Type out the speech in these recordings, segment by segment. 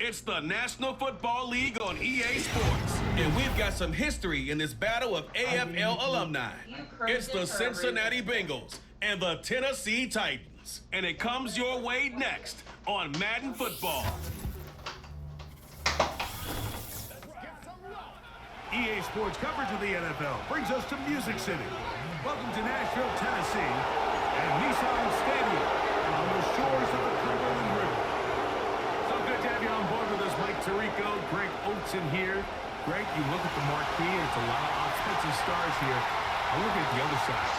It's the National Football League on EA Sports. And we've got some history in this battle of AFL alumni. It's the Cincinnati Bengals and the Tennessee Titans. And it comes your way next on Madden Football. EA Sports coverage of the NFL brings us to Music City. Welcome to Nashville, Tennessee, and Nissan Stadium on the shores of the Cumberland River. So good to have you on board with us, Mike Tirico, Greg Oates here. Greg, you look at the marquee, and it's a lot of offensive stars here. I look at the other side.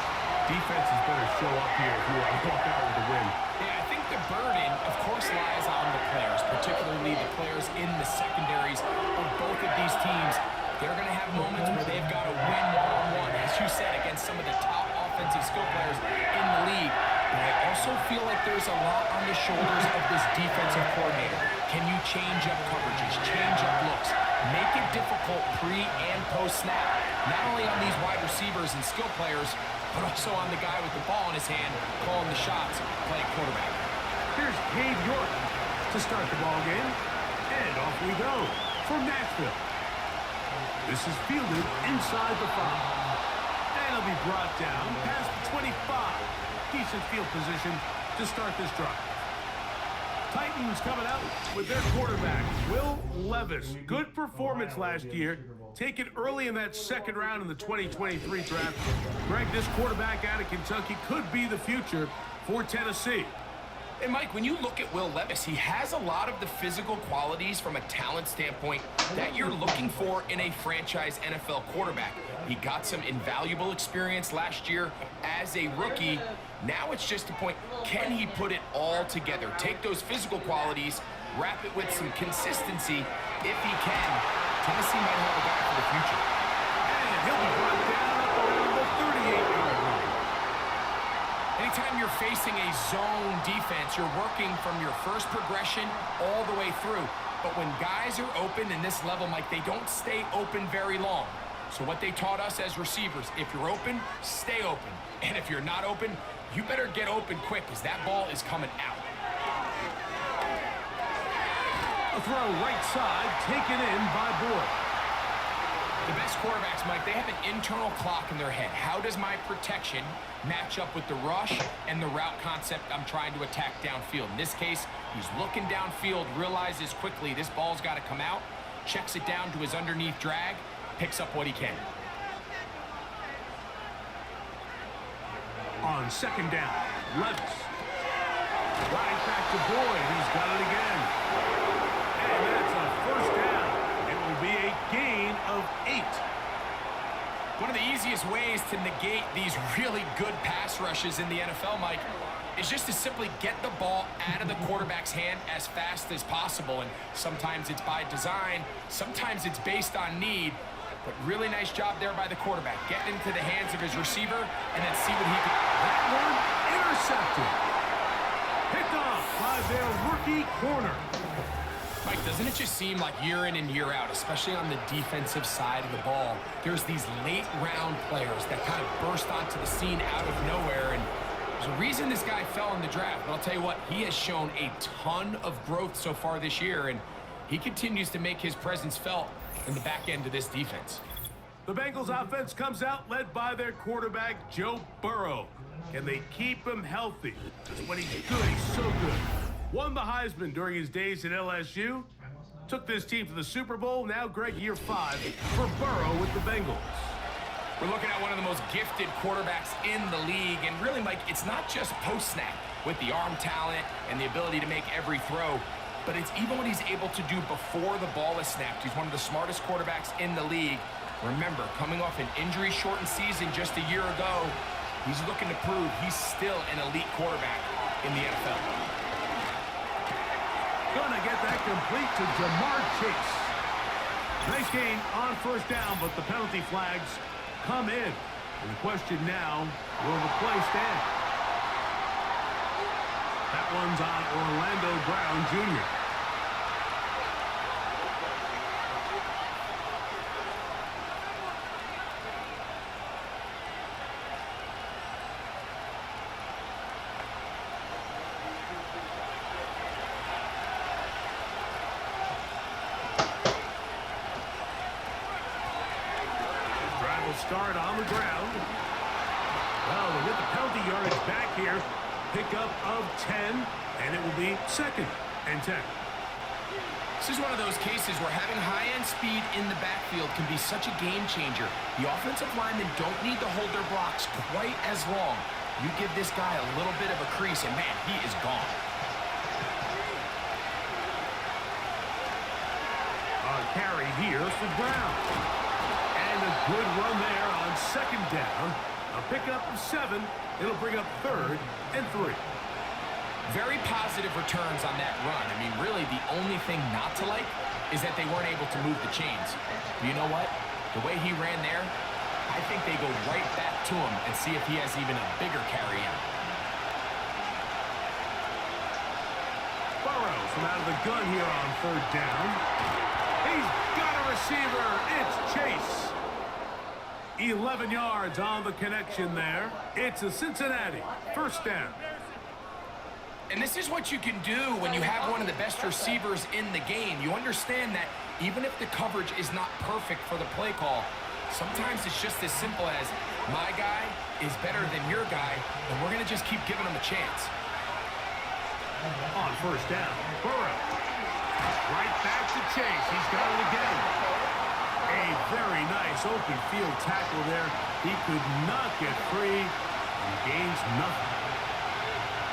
Defenses better show up here if you want to walk out with a win. Yeah, I think the burden, of course, lies on the players, particularly the players in the secondaries of both of these teams. They're going to have moments where they've got to win one-on-one, as you said, against some of the top offensive skill players in the league. But I also feel like there's a lot on the shoulders of this defensive coordinator. Can you change up coverages, change up looks, make it difficult pre- and post-snap, not only on these wide receivers and skill players, but also on the guy with the ball in his hand, calling the shots, playing quarterback. Here's Cade York to start the ball game. And off we go from Nashville. This is fielded inside the 5. And it'll be brought down past the 25. Decent field position to start this drive. Titans coming out with their quarterback, Will Levis. Good performance last year. Taken early in that second round in the 2023 draft. Greg, this quarterback out of Kentucky could be the future for Tennessee. And Mike, when you look at Will Levis, he has a lot of the physical qualities from a talent standpoint that you're looking for in a franchise NFL quarterback. He got some invaluable experience last year as a rookie. Now it's just a point, can he put it all together? Take those physical qualities, wrap it with some consistency. If he can, Tennessee might have a guy for the future. And he'll be brought down around the 38-yard line. Anytime you're facing a zone defense, you're working from your first progression all the way through. But when guys are open in this level, Mike, they don't stay open very long. So what they taught us as receivers, if you're open, stay open. And if you're not open, you better get open quick because that ball is coming out. A throw right side, taken in by Boyd. The best quarterbacks, Mike, they have an internal clock in their head. How does my protection match up with the rush and the route concept I'm trying to attack downfield? In this case, he's looking downfield, realizes quickly this ball's got to come out, checks it down to his underneath drag, picks up what he can. On second down, Levis. Right back to Boyd. He's got it again. And that's a first down. It will be a gain of 8. One of the easiest ways to negate these really good pass rushes in the NFL, Mike, is just to simply get the ball out of the quarterback's hand as fast as possible. And sometimes it's by design, sometimes it's based on need. But really nice job there by the quarterback. Getting into the hands of his receiver and then see what he can. That one intercepted. Picked off by their rookie corner. Mike, doesn't it just seem like year in and year out, especially on the defensive side of the ball, there's these late round players that kind of burst onto the scene out of nowhere. And there's a reason this guy fell in the draft. But I'll tell you what, he has shown a ton of growth so far this year. And he continues to make his presence felt in the back end of this defense. The Bengals offense comes out led by their quarterback, Joe Burrow. Can they keep him healthy? Because when he's good, he's so good. Won the Heisman during his days at LSU. Took this team to the Super Bowl. Now, Greg, year 5 for Burrow with the Bengals. We're looking at one of the most gifted quarterbacks in the league. And really, Mike, it's not just post-snap with the arm talent and the ability to make every throw. But it's even what he's able to do before the ball is snapped. He's one of the smartest quarterbacks in the league. Remember, coming off an injury-shortened season just a year ago, he's looking to prove he's still an elite quarterback in the NFL. Gonna get that complete to Jamar Chase. Nice gain on first down, but the penalty flags come in. And the question now, will the play stand? That one's on Orlando Brown Jr. start on the ground. Well, we'll get the penalty yardage back here. Pickup of 10, and it will be 2nd and 10. This is one of those cases where having high-end speed in the backfield can be such a game changer. The offensive linemen don't need to hold their blocks quite as long. You give this guy a little bit of a crease, and man, he is gone. A carry here for Brown. And a good run there on 2nd down. A pickup of 7. It'll bring up 3rd and 3. Very positive returns on that run. I mean, really, the only thing not to like is that they weren't able to move the chains. But you know what? The way he ran there, I think they go right back to him and see if he has even a bigger carry out. Burrows from out of the gun here on 3rd down. He's got a receiver. It's Chase. 11 yards on the connection there. It's a Cincinnati 1st down. And this is what you can do when you have one of the best receivers in the game. You understand that even if the coverage is not perfect for the play call, sometimes it's just as simple as my guy is better than your guy, and we're going to just keep giving him a chance. On 1st down, Burrow. Right back to Chase. He's got it again. A very nice open field tackle there. He could not get free and gains nothing.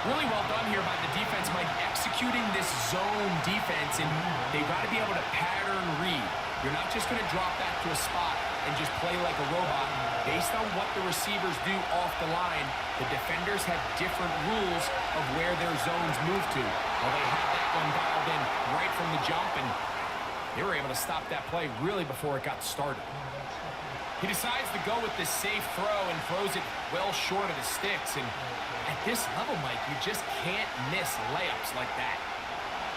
Really well done here by the defense, Mike, executing this zone defense, and they've got to be able to pattern read. You're not just going to drop back to a spot and just play like a robot. Based on what the receivers do off the line, the defenders have different rules of where their zones move to. Well, they had that one dialed in right from the jump, and they were able to stop that play really before it got started. He decides to go with this safe throw and throws it well short of the sticks, and at this level, Mike, you just can't miss layups like that.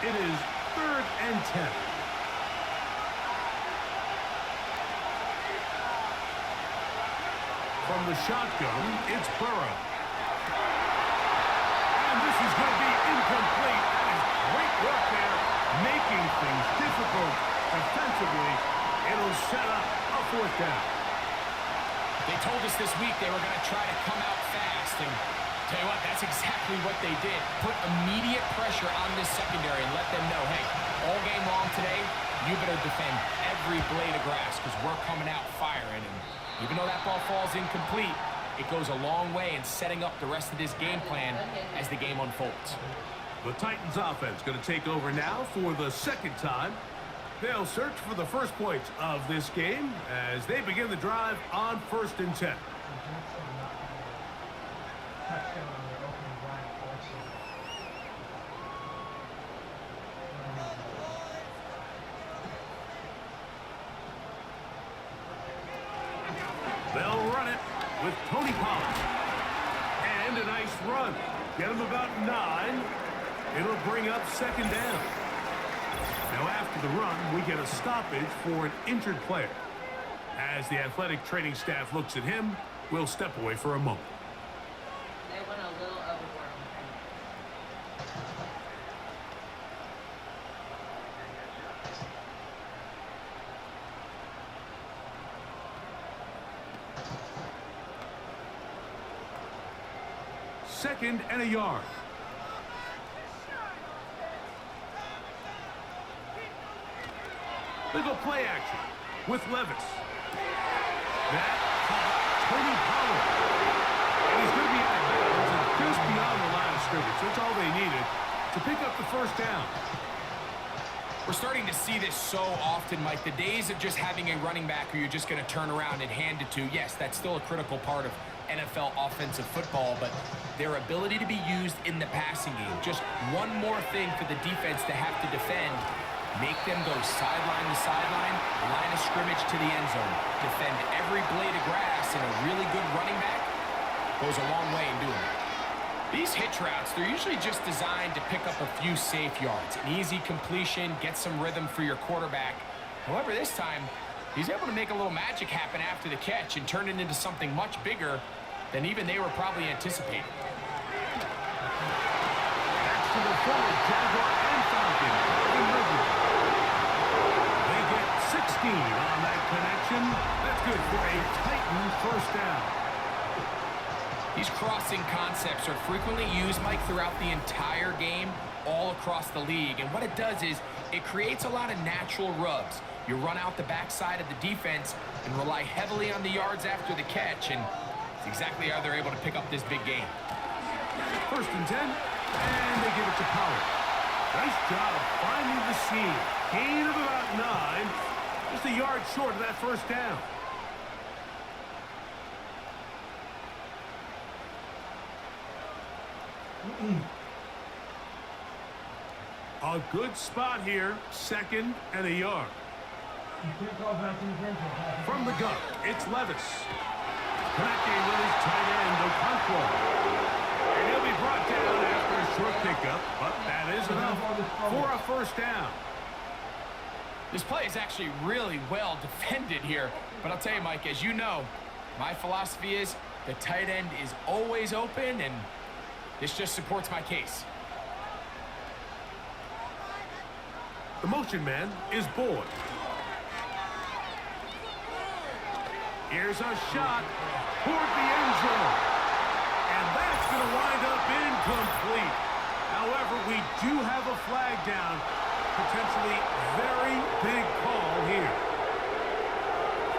It is 3rd and 10. From the shotgun, it's Burrow. And this is going to be incomplete. That is great work there, making things difficult defensively. It'll set up a 4th down. They told us this week they were going to try to come out fast, and tell you what, that's exactly what they did. Put immediate pressure on this secondary and let them know, hey, all game long today, you better defend every blade of grass because we're coming out firing. And even though that ball falls incomplete, it goes a long way in setting up the rest of this game plan as the game unfolds. The Titans offense going to take over now for the 2nd time. They'll search for the first points of this game as they begin the drive on 1st and 10. They'll run it with Tony Pollard. And a nice run. Get him about 9. It'll bring up 2nd down. Now after the run, we get a stoppage for an injured player. As the athletic training staff looks at him, we'll step away for a moment. They went a little overboard. Second and a yard. They go play action with Levis. That caught Tony Pollard. And he's going to be out of bounds and just beyond the line of scrimmage. That's all they needed to pick up the 1st down. We're starting to see this so often, Mike. The days of just having a running back who you're just going to turn around and hand it to, yes, that's still a critical part of NFL offensive football, but their ability to be used in the passing game, just one more thing for the defense to have to defend. Make them go sideline to sideline, line of scrimmage to the end zone. Defend every blade of grass, and a really good running back goes a long way in doing it. These hitch routes, they're usually just designed to pick up a few safe yards. An easy completion, get some rhythm for your quarterback. However, this time, he's able to make a little magic happen after the catch and turn it into something much bigger than even they were probably anticipating. That's to the forward Jaguar and Falcon. They get 6 on that connection. That's good for a Titan first down. These crossing concepts are frequently used, Mike, throughout the entire game, all across the league. And what it does is it creates a lot of natural rubs. You run out the backside of the defense and rely heavily on the yards after the catch, and it's exactly how they're able to pick up this big game. 1st and 10, and they give it to Pollard. Nice job of finding the seam. Gain of about 9, just a yard short of that first down. A good spot here, 2nd and a yard. From the gun, it's Levis. Connecting with his tight end, Okonkwo. And he'll be brought down after a short pickup, but that is enough for a first down. This play is actually really well defended here. But I'll tell you, Mike, as you know, my philosophy is the tight end is always open, and this just supports my case. The motion man is Boyd. Here's a shot toward the end zone. And that's going to wind up incomplete. However, we do have a flag down. Potentially very big call here.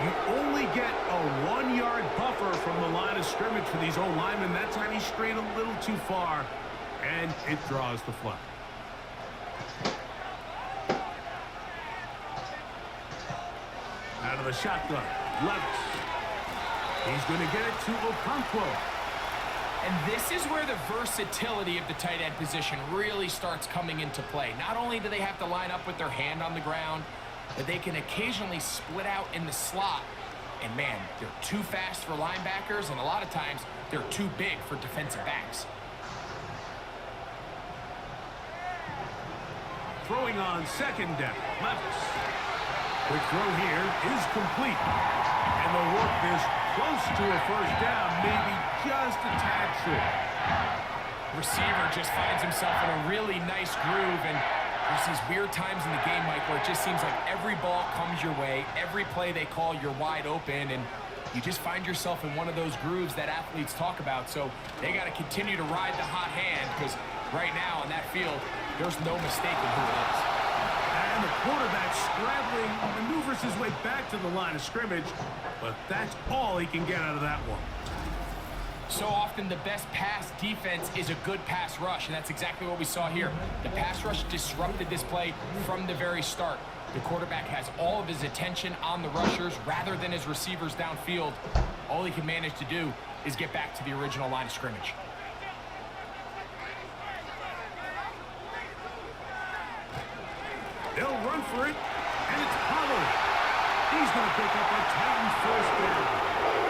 You only get a 1-yard buffer from the line of scrimmage for these old linemen. That time he strayed a little too far, and it draws the flag. Out of the shotgun, Levis. He's going to get it to Okonkwo. And this is where the versatility of the tight end position really starts coming into play. Not only do they have to line up with their hand on the ground, but they can occasionally split out in the slot. And man, they're too fast for linebackers, and a lot of times they're too big for defensive backs. Throwing on 2nd down, Levis. Quick throw here is complete. And the work is close to a first down, maybe just a tad short. Receiver just finds himself in a really nice groove, and there's these weird times in the game, Mike, where it just seems like every ball comes your way, every play they call, you're wide open, and you just find yourself in one of those grooves that athletes talk about. So they got to continue to ride the hot hand, because right now on that field, there's no mistaking who it is. And the quarterback scrambling, maneuvers his way back to the line of scrimmage, but that's all he can get out of that one. So often the best pass defense is a good pass rush, and that's exactly what we saw here. The pass rush disrupted this play from the very start. The quarterback has all of his attention on the rushers rather than his receivers downfield. All he can manage to do is get back to the original line of scrimmage. They'll run for it, and it's Pollard. He's going to pick up a Titans first down.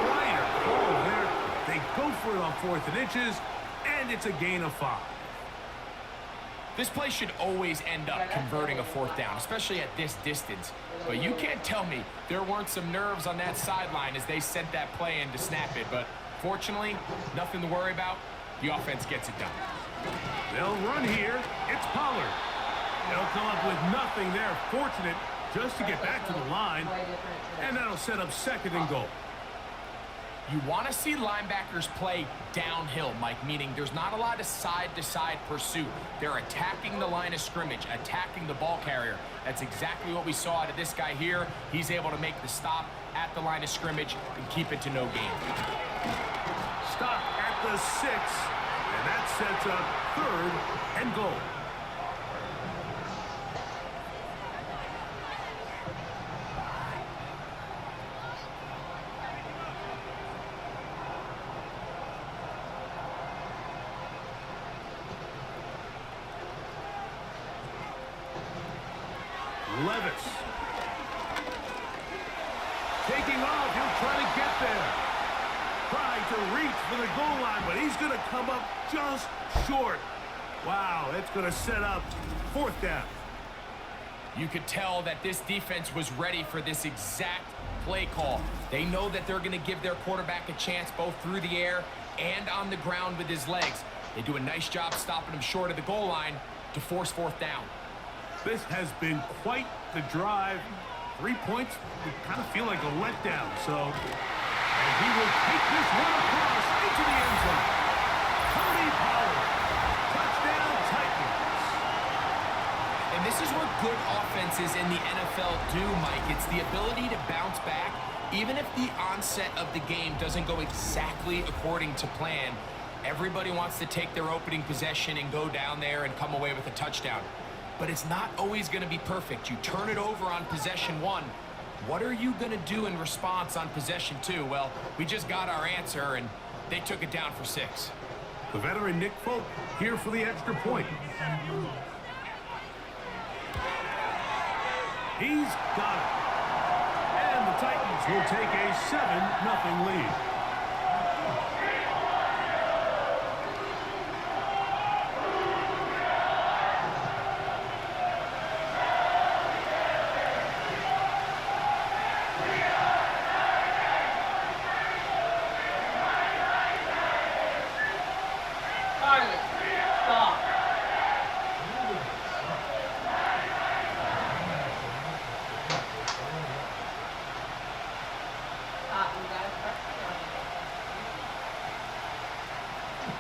Quieter call there. They go for it on 4th and inches, and it's a gain of 5. This play should always end up converting a 4th down, especially at this distance. But you can't tell me there weren't some nerves on that sideline as they sent that play in to snap it. But fortunately, nothing to worry about. The offense gets it done. They'll run here. It's Pollard. They'll come up with nothing there. Fortunate just to get back to the line. And that'll set up 2nd and goal. You want to see linebackers play downhill, Mike, meaning there's not a lot of side-to-side pursuit. They're attacking the line of scrimmage, attacking the ball carrier. That's exactly what we saw out of this guy here. He's able to make the stop at the line of scrimmage and keep it to no gain. Stop at the 6, and that sets up 3rd and goal. Levis. Taking off, he'll try to get there. Trying to reach for the goal line, but he's going to come up just short. Wow, that's going to set up 4th down. You could tell that this defense was ready for this exact play call. They know that they're going to give their quarterback a chance both through the air and on the ground with his legs. They do a nice job stopping him short of the goal line to force 4th down. This has been quite the drive 3 points would kind of feel like a letdown. So, and he will take this one across into the end zone. Cody Pollard. Touchdown, Titans. And this is what good offenses in the NFL do, Mike. It's the ability to bounce back. Even if the onset of the game doesn't go exactly according to plan, everybody wants to take their opening possession and go down there and come away with a touchdown. But it's not always going to be perfect. You turn it over on possession 1. What are you going to do in response on possession 2? Well, we just got our answer, and they took it down for 6. The veteran Nick Folk here for the extra point. He's got it. And the Titans will take a 7-0 lead.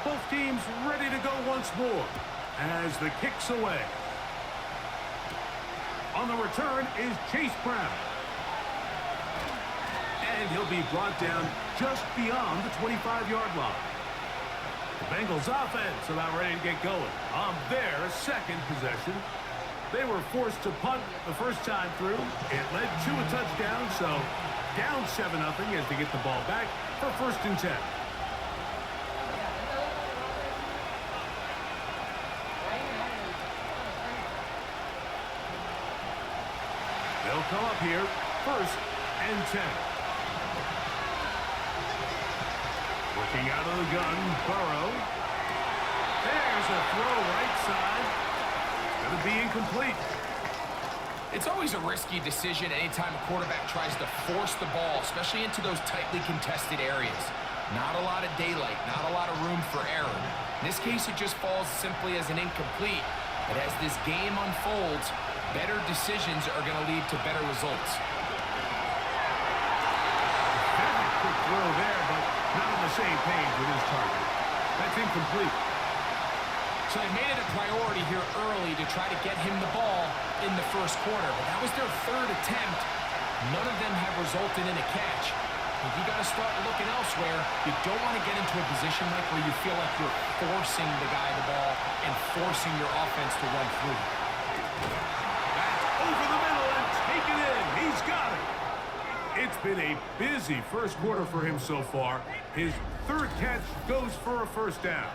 Both teams ready to go once more as the kick's away. On the return is Chase Brown. And he'll be brought down just beyond the 25-yard line. The Bengals offense about ready to get going on their second possession. They were forced to punt the first time through. It led to a touchdown, so down 7-0 as they get the ball back for 1st and 10. They'll come up here, 1st and 10. Working out of the gun, Burrow. There's a throw right side. Going to be incomplete. It's always a risky decision anytime a quarterback tries to force the ball, especially into those tightly contested areas. Not a lot of daylight, not a lot of room for error. In this case, it just falls simply as an incomplete. But as this game unfolds, better decisions are going to lead to better results. Very quick throw there, but not on the same page with his target. That's incomplete. So they made it a priority here early to try to get him the ball in the first quarter. But that was their 3rd attempt. None of them have resulted in a catch. If you got to start looking elsewhere, you don't want to get into a position like where you feel like you're forcing the guy the ball and forcing your offense to run through. That's over the middle and taken in. He's got it. It's been a busy first quarter for him so far. His 3rd catch goes for a 1st down.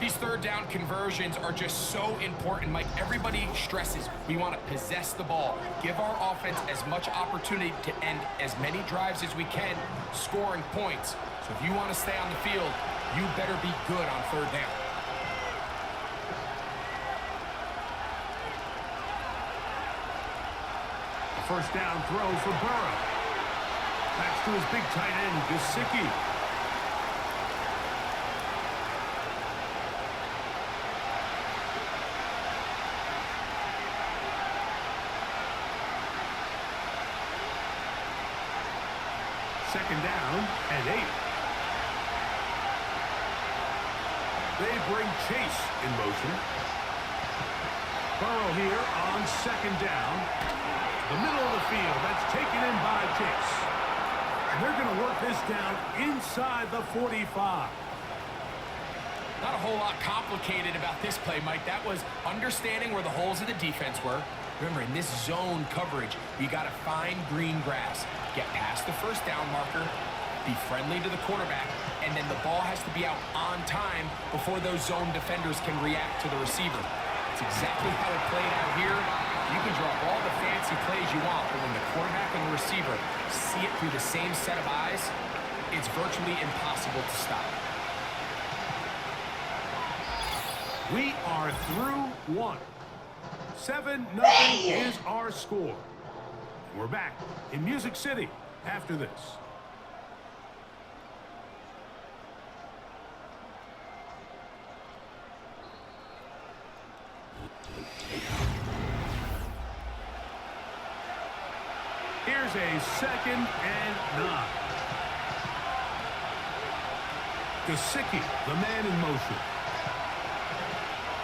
These 3rd down conversions are just so important, Mike. Everybody stresses we want to possess the ball, give our offense as much opportunity to end as many drives as we can, scoring points. So if you want to stay on the field, you better be good on 3rd down. A 1st down throw for Burrow. That's to his big tight end, Gesicki. Second down and 8. They bring Chase in motion. Burrow here on 2nd down. The middle of the field, that's taken in by Chase. And they're going to work this down inside the 45. Not a whole lot complicated about this play, Mike. That was understanding where the holes of the defense were. Remember, in this zone coverage, you got to find green grass. Get past the 1st down marker, be friendly to the quarterback, and then the ball has to be out on time before those zone defenders can react to the receiver. It's exactly how it played out here. You can draw all the fancy plays you want, but when the quarterback and the receiver see it through the same set of eyes, it's virtually impossible to stop. We are through 1. 7-0 is our score. We're back in Music City after this. is a 2nd and 9. Gesicki, the man in motion.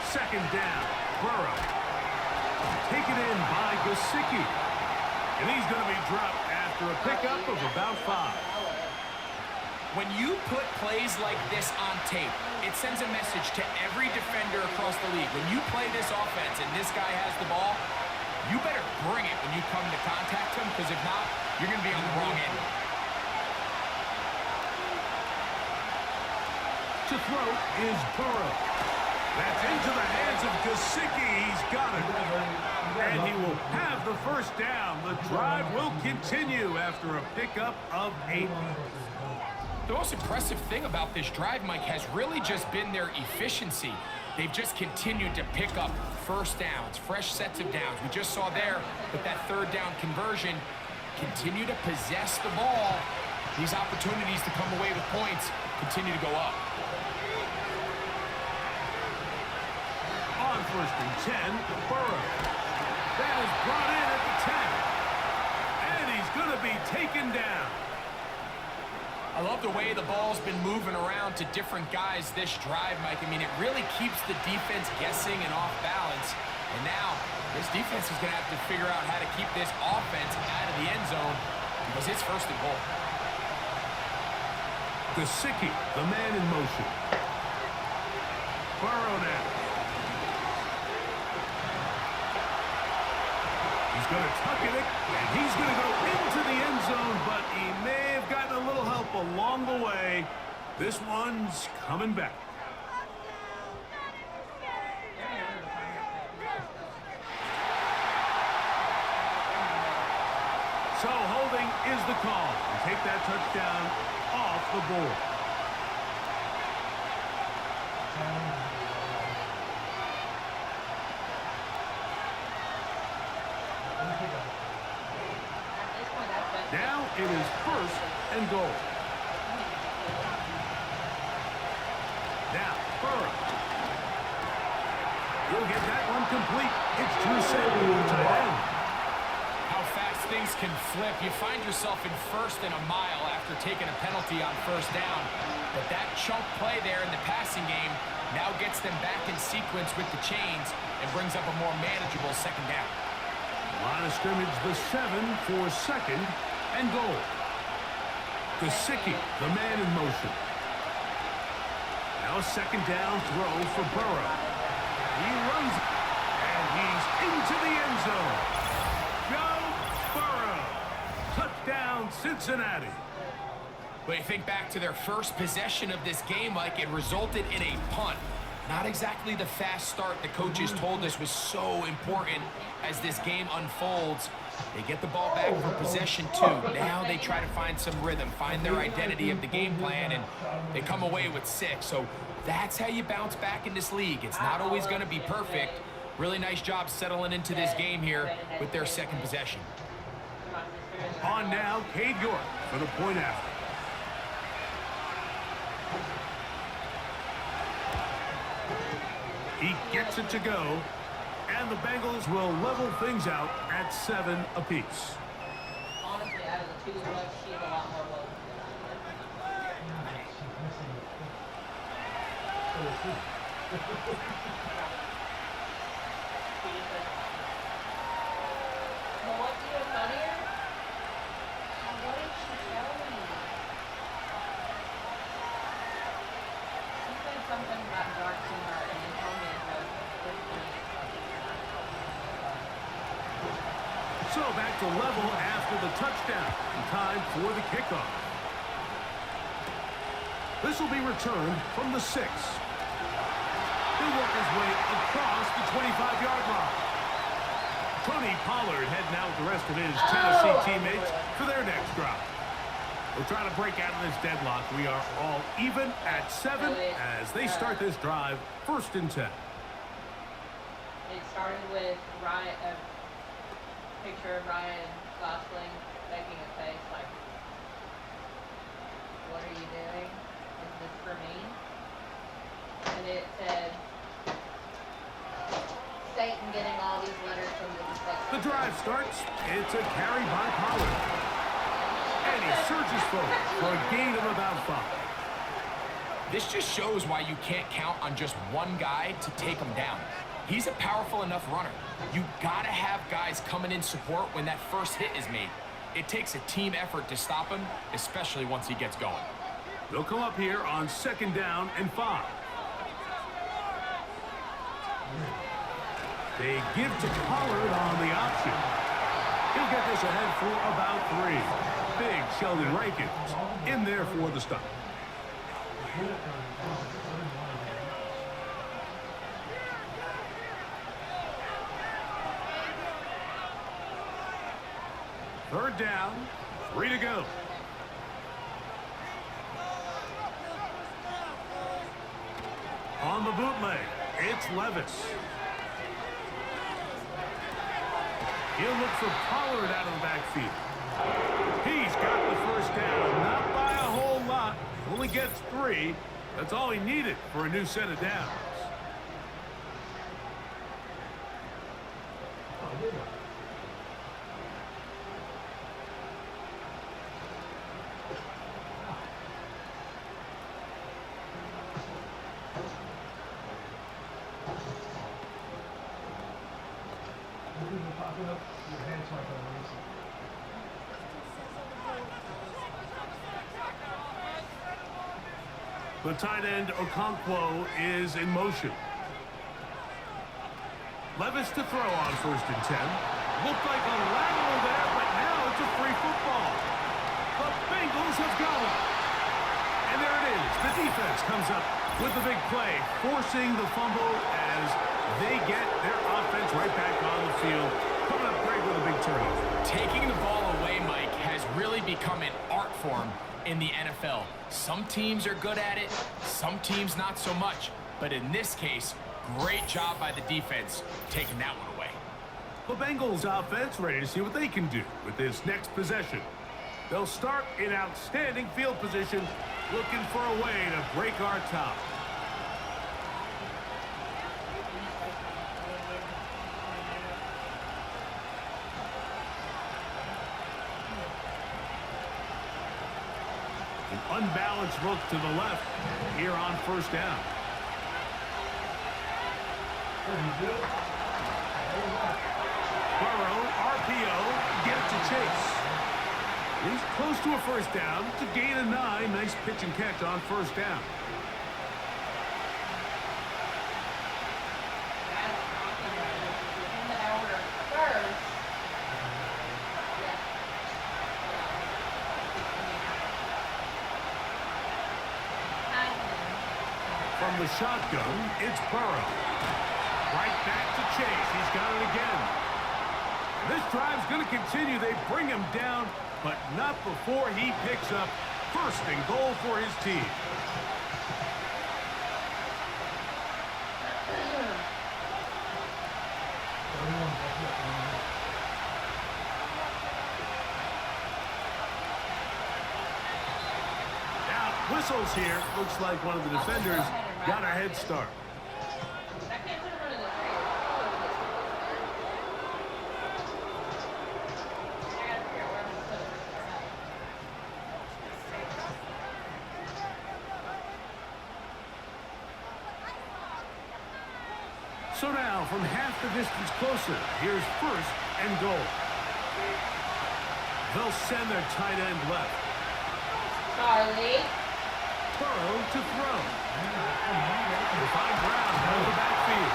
2nd down. Burrow. Taken in by Gesicki. And he's going to be dropped after a pickup of about 5. When you put plays like this on tape, it sends a message to every defender across the league. When you play this offense and this guy has the ball, you better bring it when you come to contact him, because if not, you're going to be on the wrong end. To throw is Burrow. That's into the hands of Gesicki. He's got it. And he will have the first down. The drive will continue after a pickup of 8. The most impressive thing about this drive, Mike, has really just been their efficiency. They've just continued to pick up first downs, fresh sets of downs. We just saw there with that 3rd down conversion, continue to possess the ball. These opportunities to come away with points continue to go up. On 1st and 10, Burrow. That is brought in at the 10. And he's going to be taken down. I love the way the ball's been moving around to different guys this drive, Mike. I mean, it really keeps the defense guessing and off balance. And now, this defense is going to have to figure out how to keep this offense out of the end zone, because it's 1st and goal. Gesicki, the man in motion. Burrow now. He's going to tuck it, and he's going to go into the end zone, but he may have gotten a little help along the way. This one's coming back. So holding is the call. And take that touchdown off the board. Now it is 1st and goal. Now, Burrow. He'll get that one complete. It's Drew Samuel to end. How fast things can flip. You find yourself in 1st and a mile after taking a penalty on 1st down. But that chunk play there in the passing game now gets them back in sequence with the chains and brings up a more manageable 2nd down. Line of scrimmage, the 7 for 2nd and goal. Gesicki, the man in motion. Now a 2nd down throw for Burrow. He runs, and he's into the end zone. Joe Burrow. Touchdown, Cincinnati. But you think back to their first possession of this game, like it resulted in a punt. Not exactly the fast start the coaches told us was so important as this game unfolds. They get the ball back for possession 2. Now they try to find some rhythm, find their identity of the game plan, and they come away with 6. So that's how you bounce back in this league. It's not always going to be perfect. Really nice job settling into this game here with their 2nd possession. On now, Cade York for the point after. He gets it to go, and the Bengals will level things out at 7 apiece. Honestly, out of the 2 left, she had a lot more votes. Well, what's even funnier? What did she tell me? She said something about dark humor and then told me it was So back to level after the touchdown. Time for the kickoff. This will be returned from the 6. He'll work his way across the 25-yard line. Tony Pollard heading out with the rest of his Tennessee teammates for their next drive. We're trying to break out of this deadlock. We are all even at 7 as they start this drive 1st and 10. It started with a picture of Ryan Gosling making a face like, "What are you doing? Is this for me?" And it said, "Satan getting all these letters from the The drive starts. It's a carry by Pollard. And he surges forward for a gain of about 5. This just shows why you can't count on just one guy to take him down. He's a powerful enough runner. You gotta have guys coming in support when that first hit is made. It takes a team effort to stop him, especially once he gets going. They'll come up here on 2nd down and 5. They give to Pollard on the option. He'll get this ahead for about 3. Big Sheldon Rankins in there for the stop. Third down, 3 to go. On the bootleg, it's Levis. He'll look for Pollard out of the backfield. He's got the first down, not by a whole lot. Only gets 3. That's all he needed for a new set of downs. The tight end, Okonkwo, is in motion. Levis to throw on 1st and 10. Looked like a lateral there, but now it's a free football. The Bengals have got it. And there it is. The defense comes up with the big play, forcing the fumble as they get their offense right back on the field. Coming up great with a big turnover. Taking the ball away, Mike, has really become an art form in the NFL. Some teams are good at it, some teams not so much. But in this case, great job by the defense taking that one away. The Bengals offense ready to see what they can do with this next possession. They'll start in outstanding field position, looking for a way to break our tie. An unbalanced look to the left here on 1st down. Burrow, RPO, get it to Chase. He's close to a 1st down. It's a gain of 9. Nice pitch and catch on 1st down. From the shotgun, it's Burrow. Right back to Chase. He's got it again. This drive's going to continue. They bring him down, but not before he picks up 1st and goal for his team. Now, whistles here. Looks like one of the defenders got a head start. So now, from half the distance closer, here's 1st and goal. They'll send their tight end left. Charlie. Burrow to throw. To find Brown out of the backfield.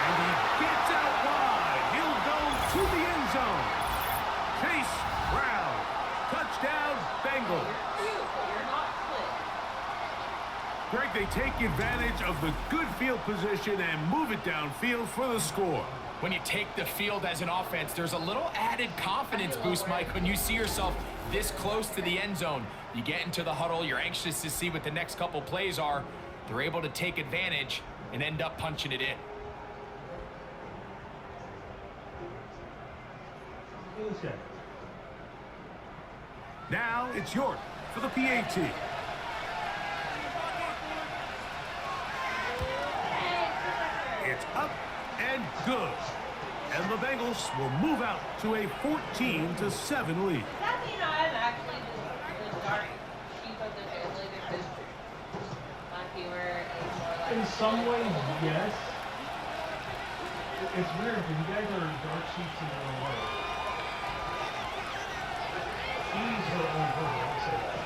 And he gets out wide. He'll go to the end zone. Chase Brown. Touchdown, Bengals. Greg, they take advantage of the good field position and move it downfield for the score. When you take the field as an offense, there's a little added confidence boost, Mike, when you see yourself this close to the end zone. You get into the huddle, you're anxious to see what the next couple plays are. They're able to take advantage and end up punching it in. Now it's York for the PAT. It's up and good. and the Bengals will move out to a 14-7 lead. Does that mean I'm actually the dark sheep of the family because my viewer is more like... In some ways, yes. It's weird because you guys are dark sheets in your own way. She's her own person, I'll say that.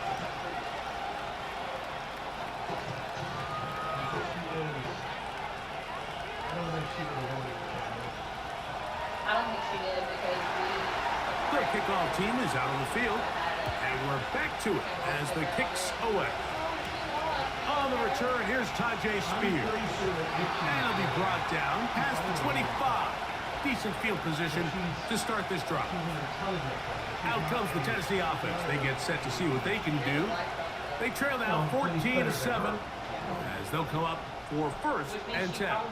Because she is... I don't think she would have won it. I don't think she did because The kickoff team is out on the field, and we're back to it as the kicks away. On the return, here's Tajay Spears. And he'll be brought down past the 25. Decent field position to start this drive. Out comes the Tennessee offense. They get set to see what they can do. They trail now 14-7 as they'll come up for first and 10. I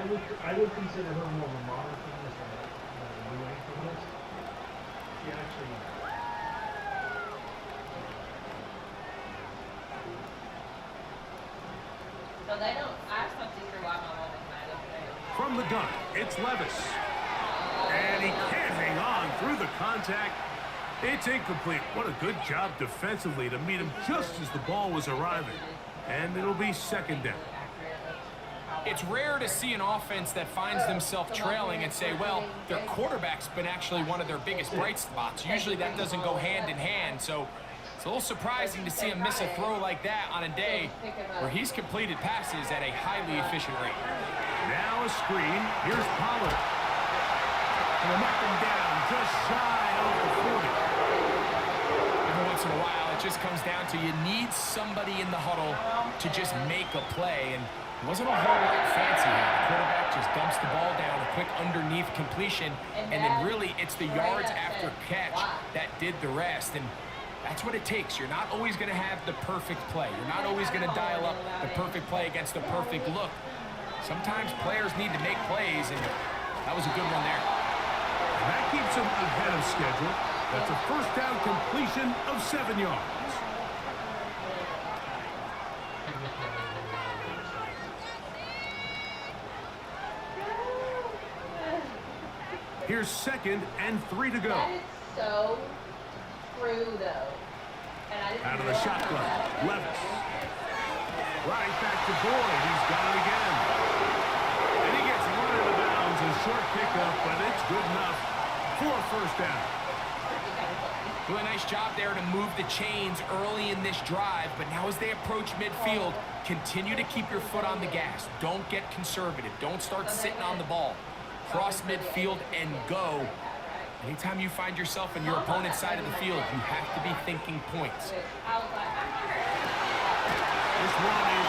would consider her more of a modern feminist than a new age feminist. She actually... So they don't... I asked my sister why my mom was mad yesterday. From the gun, it's Levis. And he can't hang on through the contact. It's incomplete. What a good job defensively to meet him just as the ball was arriving. And it'll be second down. It's rare to see an offense that finds themselves trailing and say, well, their quarterback's been actually one of their biggest bright spots. Usually that doesn't go hand in hand, so it's a little surprising to see him miss a throw like that on a day where he's completed passes at a highly efficient rate. Now a screen. Here's Pollard. And he'll knock him down just shy of the 40. Every once in a while, it just comes down to you need somebody in the huddle to just make a play, and it wasn't a whole lot fancy here. The quarterback just dumps the ball down, a quick underneath completion, and then really it's the yards after catch that did the rest, and that's what it takes. You're not always going to have the perfect play. You're not always going to dial up the perfect play against the perfect look. Sometimes players need to make plays, and that was a good one there. And that keeps him ahead of schedule. That's a first down completion of 7 yards. Here's 2nd and 3 to go. That is so true, though. And I didn't Out of the realize shotgun, that. Levis. Right back to Boyd. He's got it again. And he gets run out of bounds. A short pickup, but it's good enough for a first down. Really nice job there to move the chains early in this drive, but now as they approach midfield, continue to keep your foot on the gas. Don't get conservative. Don't start sitting on the ball. Cross midfield and go. Anytime you find yourself on your opponent's side of the field, you have to be thinking points. This one is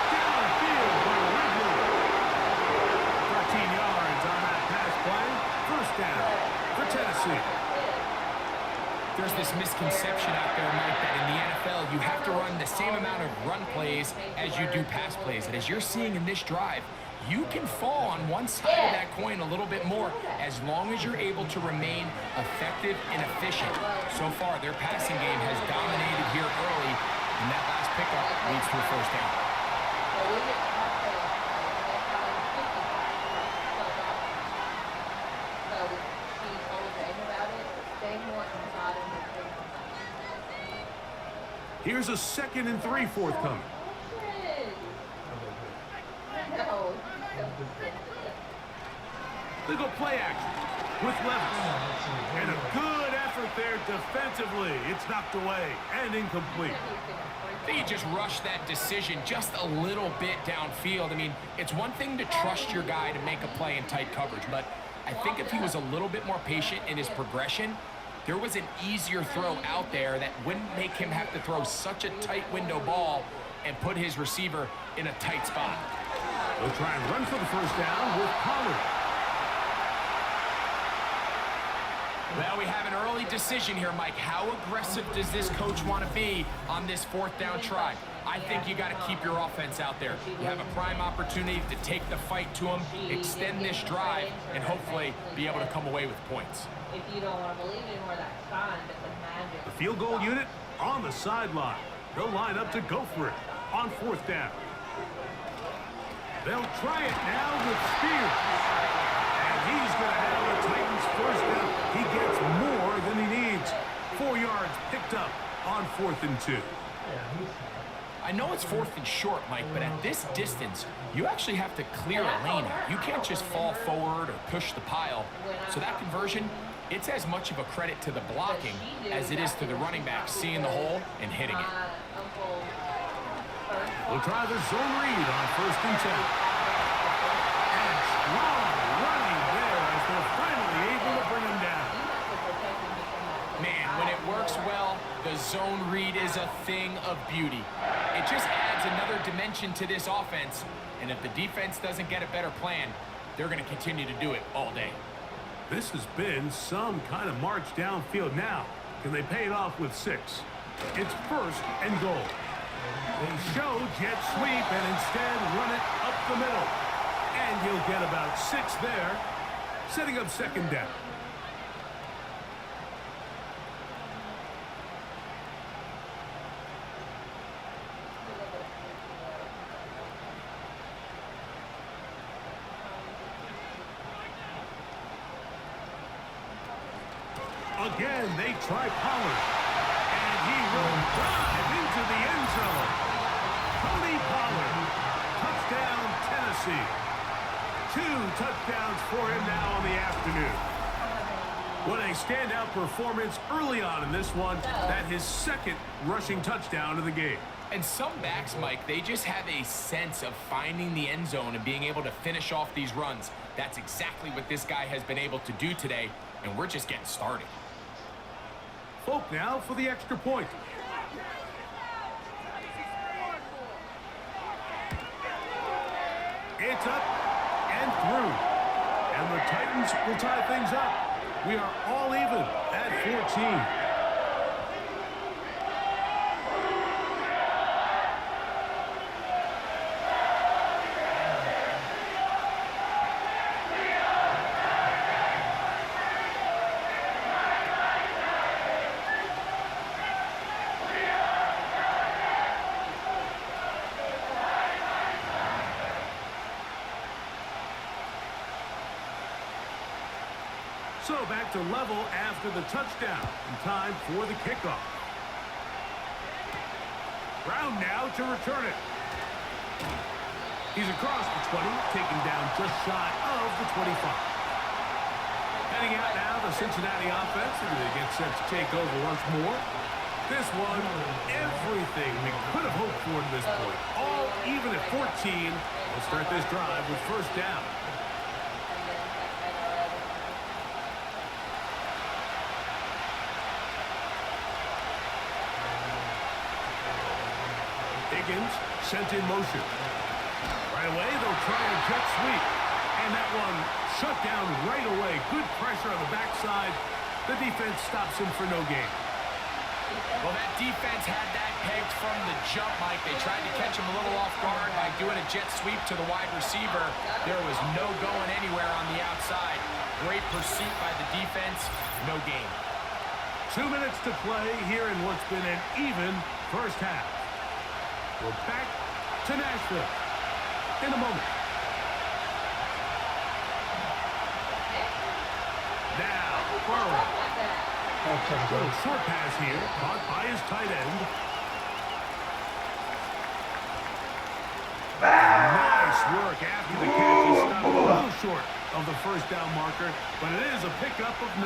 downfield for Ridley. 13 yards on that pass play. First down for Tennessee. There's this misconception out there, Mike, that in the NFL, you have to run the same amount of run plays as you do pass plays. And as you're seeing in this drive, you can fall on one side of that coin a little bit more as long as you're able to remain effective and efficient. So far, their passing game has dominated here early, and that last pickup leads to a first down. Here's a 2nd and 3 forthcoming. No. They go play action with Levis. And a good effort there defensively. It's knocked away and incomplete. I think he just rushed that decision just a little bit downfield. I mean, it's one thing to trust your guy to make a play in tight coverage, but I think if he was a little bit more patient in his progression, there was an easier throw out there that wouldn't make him have to throw such a tight window ball and put his receiver in a tight spot. They'll try and run for the first down with Pollard. Well, we have an early decision here, Mike. How aggressive does this coach want to be on this 4th down try? I think you got to keep your offense out there. You have a prime opportunity to take the fight to them, extend this drive, and hopefully be able to come away with points. If you don't want to believe anymore, that's fine, but the magic... The field goal unit on the sideline. They'll line up to go for it on 4th down. They'll try it now with Spears. And he's going to have the Titans first down. He gets more than he needs. 4 yards picked up on 4th and 2. I know it's 4th and short, Mike, but at this distance, you actually have to clear a lane out. You can't just fall forward or push the pile. So that conversion, it's as much of a credit to the blocking as it is to the running back seeing the hole and hitting it. We'll try the zone read on 1st and 10. And strong running there as they're finally able to bring him down. Man, when it works well, the zone read is a thing of beauty. It just adds another dimension to this offense, and if the defense doesn't get a better plan, they're going to continue to do it all day. This has been some kind of march downfield now. Can they pay it off with 6? It's 1st and goal. They show jet sweep and instead run it up the middle. And he'll get about 6 there, setting up 2nd down. Again, they try Pollard. And he will dive into the end zone. Tony Pollard. Touchdown, Tennessee. 2 touchdowns for him now on the afternoon. What a standout performance early on in this one. That his 2nd rushing touchdown of the game. And some backs, Mike, they just have a sense of finding the end zone and being able to finish off these runs. That's exactly what this guy has been able to do today, and we're just getting started. Folk now for the extra point. It's up and through. And the Titans will tie things up. We are all even at 14. So back to level after the touchdown. And time for the kickoff. Brown now to return it. He's across the 20, taken down just shy of the 25. Heading out now, the Cincinnati offense. They get set to take over once more. This one, everything we could have hoped for to this point. All even at 14. We'll start this drive with 1st down. Sent in motion. Right away, they'll try a jet sweep. And that one shut down right away. Good pressure on the backside. The defense stops him for no gain. Well, that defense had that pegged from the jump, Mike. They tried to catch him a little off guard by doing a jet sweep to the wide receiver. There was no going anywhere on the outside. Great pursuit by the defense. No gain. 2 minutes to play here in what's been an even first half. We're back to Nashville in a moment. Now, Burrow. Little short pass here, caught by his tight end. Nice work after the catch. He stopped a little short of the 1st down marker, but it is a pickup of 9.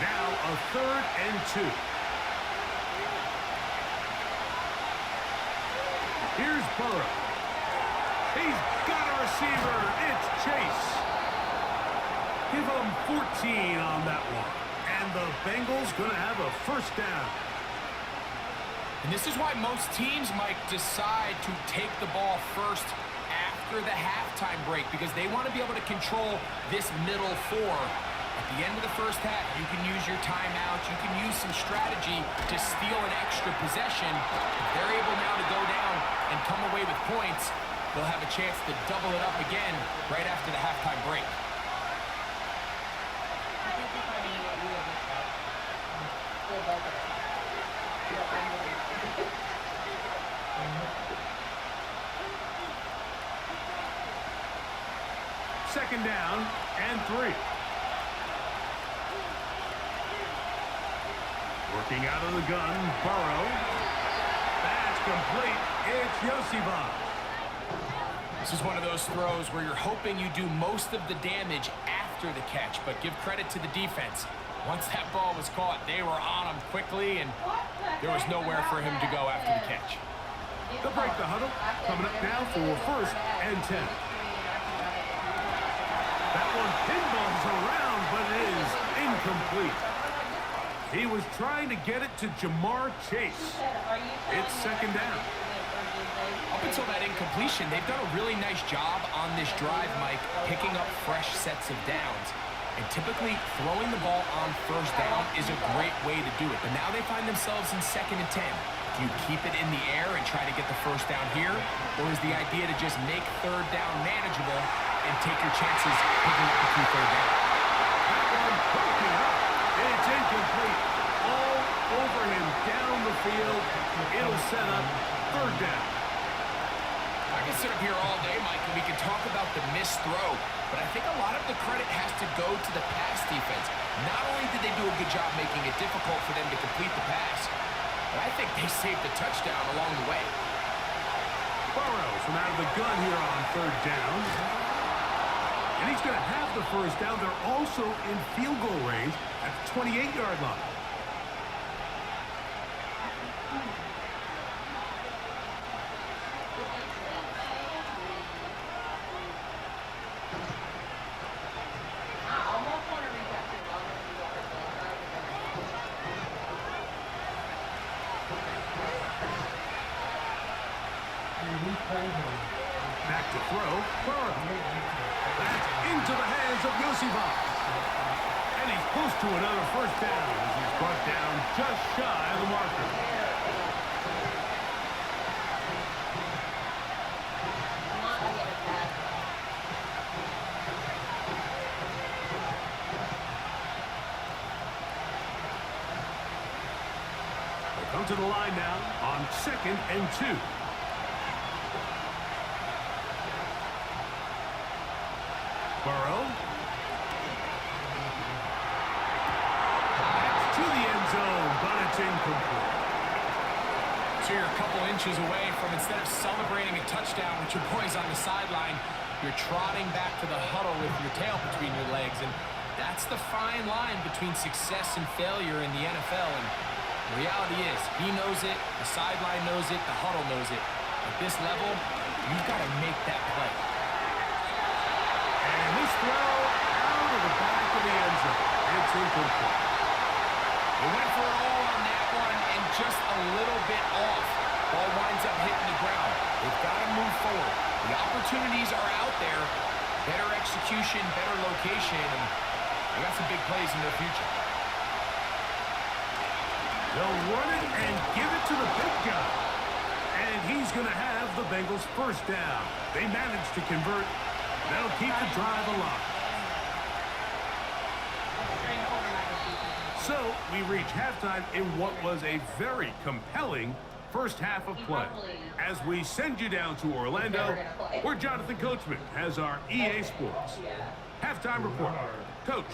Now a 3rd and 2. Here's Burrow. He's got a receiver. It's Chase. Give him 14 on that one. And the Bengals going to have a 1st down. And this is why most teams, Mike, decide to take the ball first after the halftime break, because they want to be able to control this middle 4. At the end of the first half, you can use your timeouts, you can use some strategy to steal an extra possession. If they're able now to go down and come away with points, they'll have a chance to double it up again right after the halftime break. Second down and 3. Working out of the gun, Burrow. That's complete. It's Yosibach. This is one of those throws where you're hoping you do most of the damage after the catch, but give credit to the defense. Once that ball was caught, they were on him quickly, and there was nowhere for him to go after the catch. They'll break the huddle. Coming up now for first and 10. That one pinballs around, but it is incomplete. He was trying to get it to Jamar Chase. It's second down. Up until that incompletion, they've done a really nice job on this drive, Mike, picking up fresh sets of downs. And typically, throwing the ball on first down is a great way to do it. But now they find themselves in second and 10. Do you keep it in the air and try to get the first down here? Or is the idea to just make third down manageable and take your chances picking up the key third down? That one broken up. It's incomplete. All over him down the field. It'll set up third down. I can sit up here all day, Mike, and we can talk about the missed throw, but I think a lot of the credit has to go to the pass defense. Not only did they do a good job making it difficult for them to complete the pass, but I think they saved a touchdown along the way. Burrow from out of the gun here on third down. And he's going to have the first down. They're also in field goal range at the 28-yard line. Back to throw. Burrow. That's into the hands of Yosibach. And he's close to another first down as he's brought down just shy of the marker. They come to the line now on second and 2. Burrow. That's to the end zone, but it's incomplete. So you're a couple inches away from, instead of celebrating a touchdown with your boys on the sideline, you're trotting back to the huddle with your tail between your legs. And that's the fine line between success and failure in the NFL. And the reality is, he knows it, the sideline knows it, the huddle knows it. At this level, you've got to make that play. And this throw out of the back of the end zone. It's incomplete. They went for it all on that one and just a little bit off. Ball winds up hitting the ground. They've got to move forward. The opportunities are out there. Better execution, better location, and they got some big plays in their future. They'll run it and give it to the big guy. And he's going to have the Bengals first down. They managed to convert. That'll keep the drive alive. So we reach halftime in what was a very compelling first half of play. As we send you down to Orlando, where Jonathan Coachman has our EA Sports halftime report. Coach.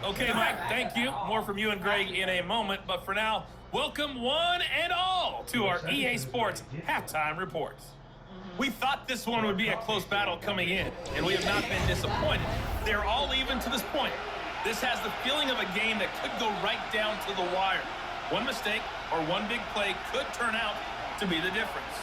Okay, Mike, thank you. More from you and Greg in a moment. But for now, welcome one and all to our EA Sports halftime reports. We thought this one would be a close battle coming in, and we have not been disappointed. They're all even to this point. This has the feeling of a game that could go right down to the wire. One mistake or one big play could turn out to be the difference.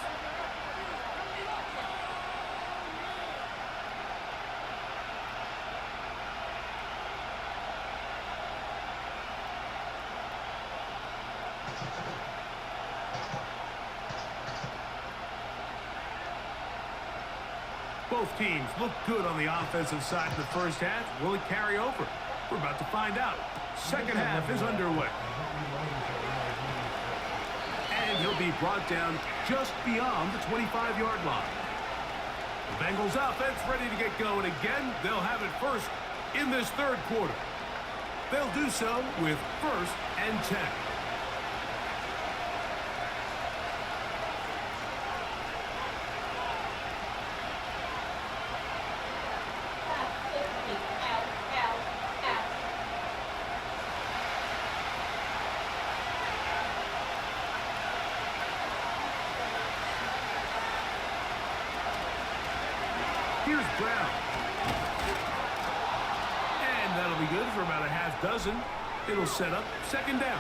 Both teams look good on the offensive side of the first half. Will it carry over? We're about to find out. Second half is underway. And he'll be brought down just beyond the 25-yard line. The Bengals offense ready to get going again. They'll have it first in this third quarter. They'll do so with first and 10. Here's Brown. And that'll be good for about a half dozen. It'll set up second down.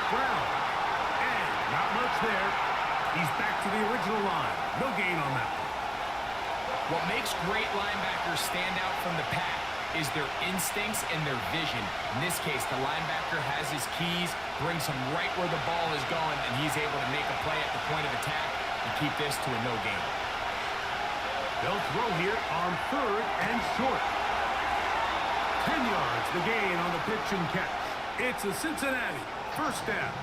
Brown. And not much there. He's back to the original line. No gain on that one. What makes great linebackers stand out from the pack is their instincts and their vision. In this case, the linebacker has his keys, brings him right where the ball is going, and he's able to make a play at the point of attack and keep this to a no gain. They'll throw here on 3rd and short. 10 yards the gain on the pitch and catch. It's a Cincinnati first down.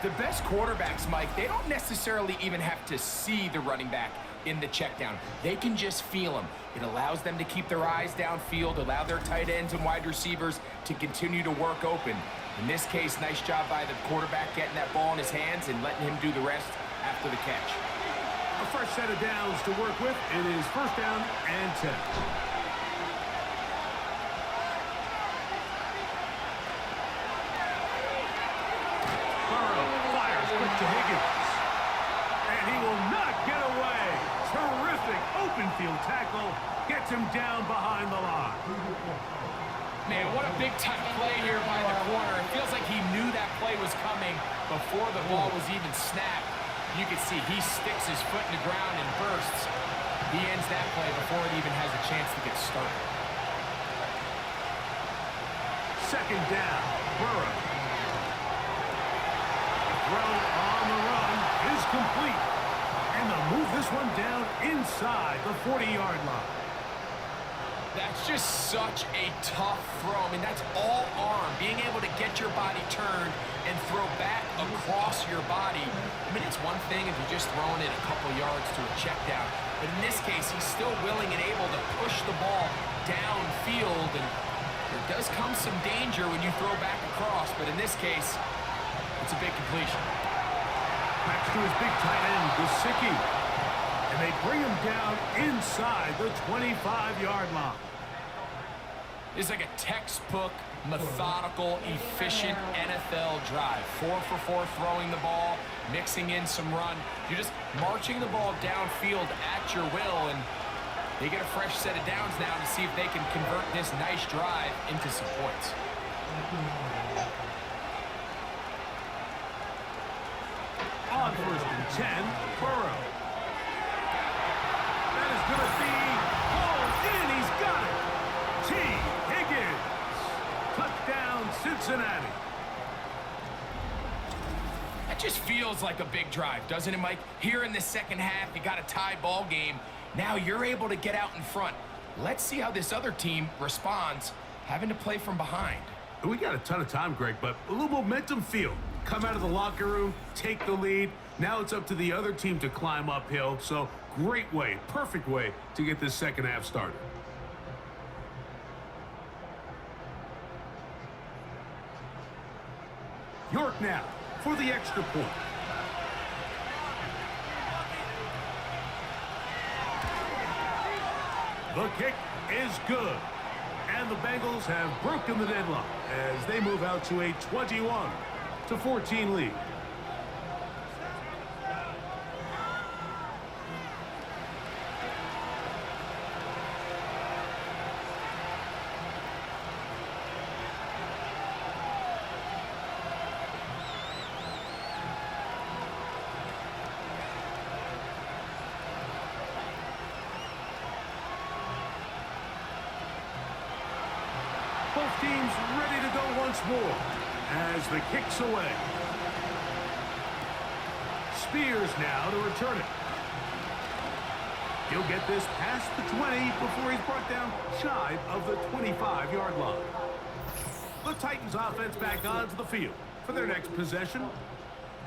The best quarterbacks, Mike, they don't necessarily even have to see the running back in the check down. They can just feel him. It allows them to keep their eyes downfield, allow their tight ends and wide receivers to continue to work open. In this case, nice job by the quarterback getting that ball in his hands and letting him do the rest after the catch. A fresh set of downs to work with. It is first down and 10. To Higgins. And he will not get away. Terrific open field tackle. Gets him down behind the line. Man, what a big-time play here by the corner. It feels like he knew that play was coming before the ball was even snapped. You can see he sticks his foot in the ground and bursts. He ends that play before it even has a chance to get started. Second down, Burrow. Throw on the run is complete. And they'll move this one down inside the 40-yard line. That's just such a tough throw. I mean, that's all arm. Being able to get your body turned and throw back across your body. I mean, it's one thing if you're just throwing it a couple yards to a check down. But in this case, he's still willing and able to push the ball downfield. And there does come some danger when you throw back across. But in this case, it's a big completion. Back to his big tight end, Gesicki. And they bring him down inside the 25-yard line. It's like a textbook, methodical, efficient NFL drive. 4 for 4 throwing the ball, mixing in some run. You're just marching the ball downfield at your will, and they get a fresh set of downs now to see if they can convert this nice drive into some points. On 1st and 10, Burrow. That is going to be hauled in. He's got it. T. Higgins. Touchdown, Cincinnati. That just feels like a big drive, doesn't it, Mike? Here in the second half, you got a tie ball game. Now you're able to get out in front. Let's see how this other team responds, having to play from behind. We got a ton of time, Greg, but a little momentum feel. Come out of the locker room, take the lead. Now it's up to the other team to climb uphill. So great way, perfect way to get this second half started. York now for the extra point. The kick is good. And the Bengals have broken the deadlock as they move out to a 21-14 lead. Both teams ready to go once more as the kick's away. Spears now to return it. He'll get this past the 20 before he's brought down shy of the 25-yard line. The Titans offense back onto the field for their next possession.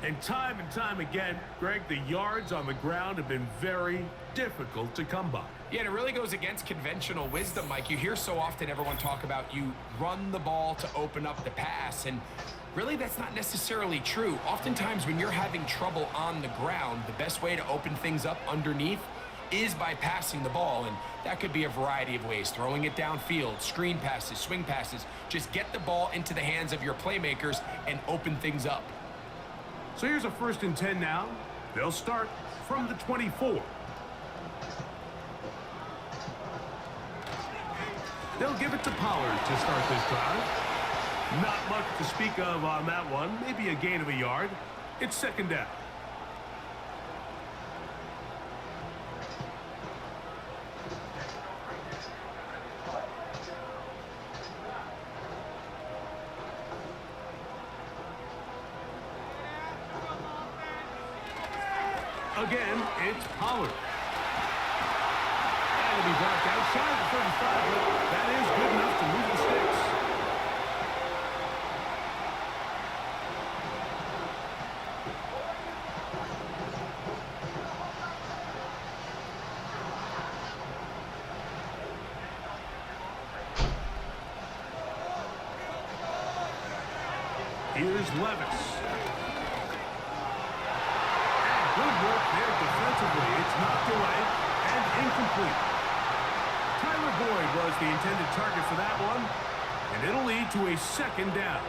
And time again, Greg, the yards on the ground have been very difficult to come by. Yeah, and it really goes against conventional wisdom, Mike. You hear so often everyone talk about you run the ball to open up the pass, and really that's not necessarily true. Oftentimes when you're having trouble on the ground, the best way to open things up underneath is by passing the ball, and that could be a variety of ways. Throwing it downfield, screen passes, swing passes. Just get the ball into the hands of your playmakers and open things up. So here's a 1st and 10 now. They'll start from the 24. They'll give it to Pollard to start this drive. Not much to speak of on that one. Maybe a gain of a yard. It's 2nd down. Again, it's Pollard. That'll be blocked outside the 35, but that is good enough to move the sticks. Here's Levis. Good work there defensively. It's knocked away and incomplete. Tyler Boyd was the intended target for that one, and it'll lead to a 2nd down.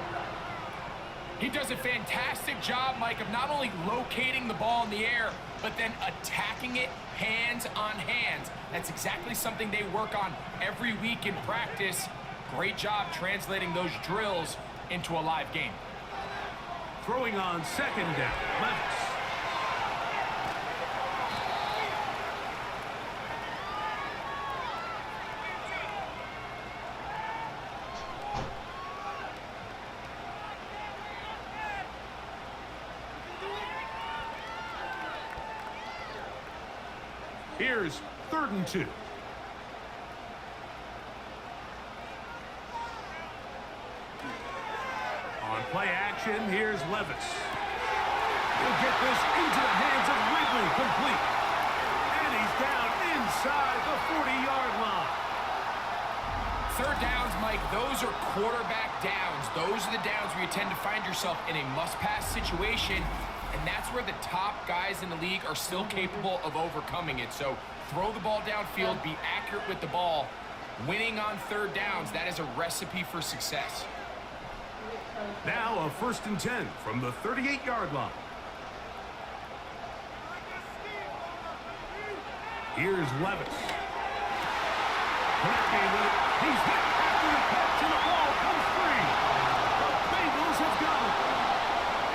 He does a fantastic job, Mike, of not only locating the ball in the air, but then attacking it hands on hands. That's exactly something they work on every week in practice. Great job translating those drills into a live game. Throwing on 2nd down, Levis. Here's 3rd and 2. On play action, here's Levis. He'll get this into the hands of Ridley, complete. And he's down inside the 40-yard line. 3rd downs, Mike, those are quarterback downs. Those are the downs where you tend to find yourself in a must-pass situation, and that's where the top guys in the league are still capable of overcoming it. So throw the ball downfield, be accurate with the ball. Winning on 3rd downs, that is a recipe for success. Now a 1st and 10 from the 38-yard line. Here's Levis. Connecting with it. He's hit after the catch, and the ball comes free. The Bengals have got it.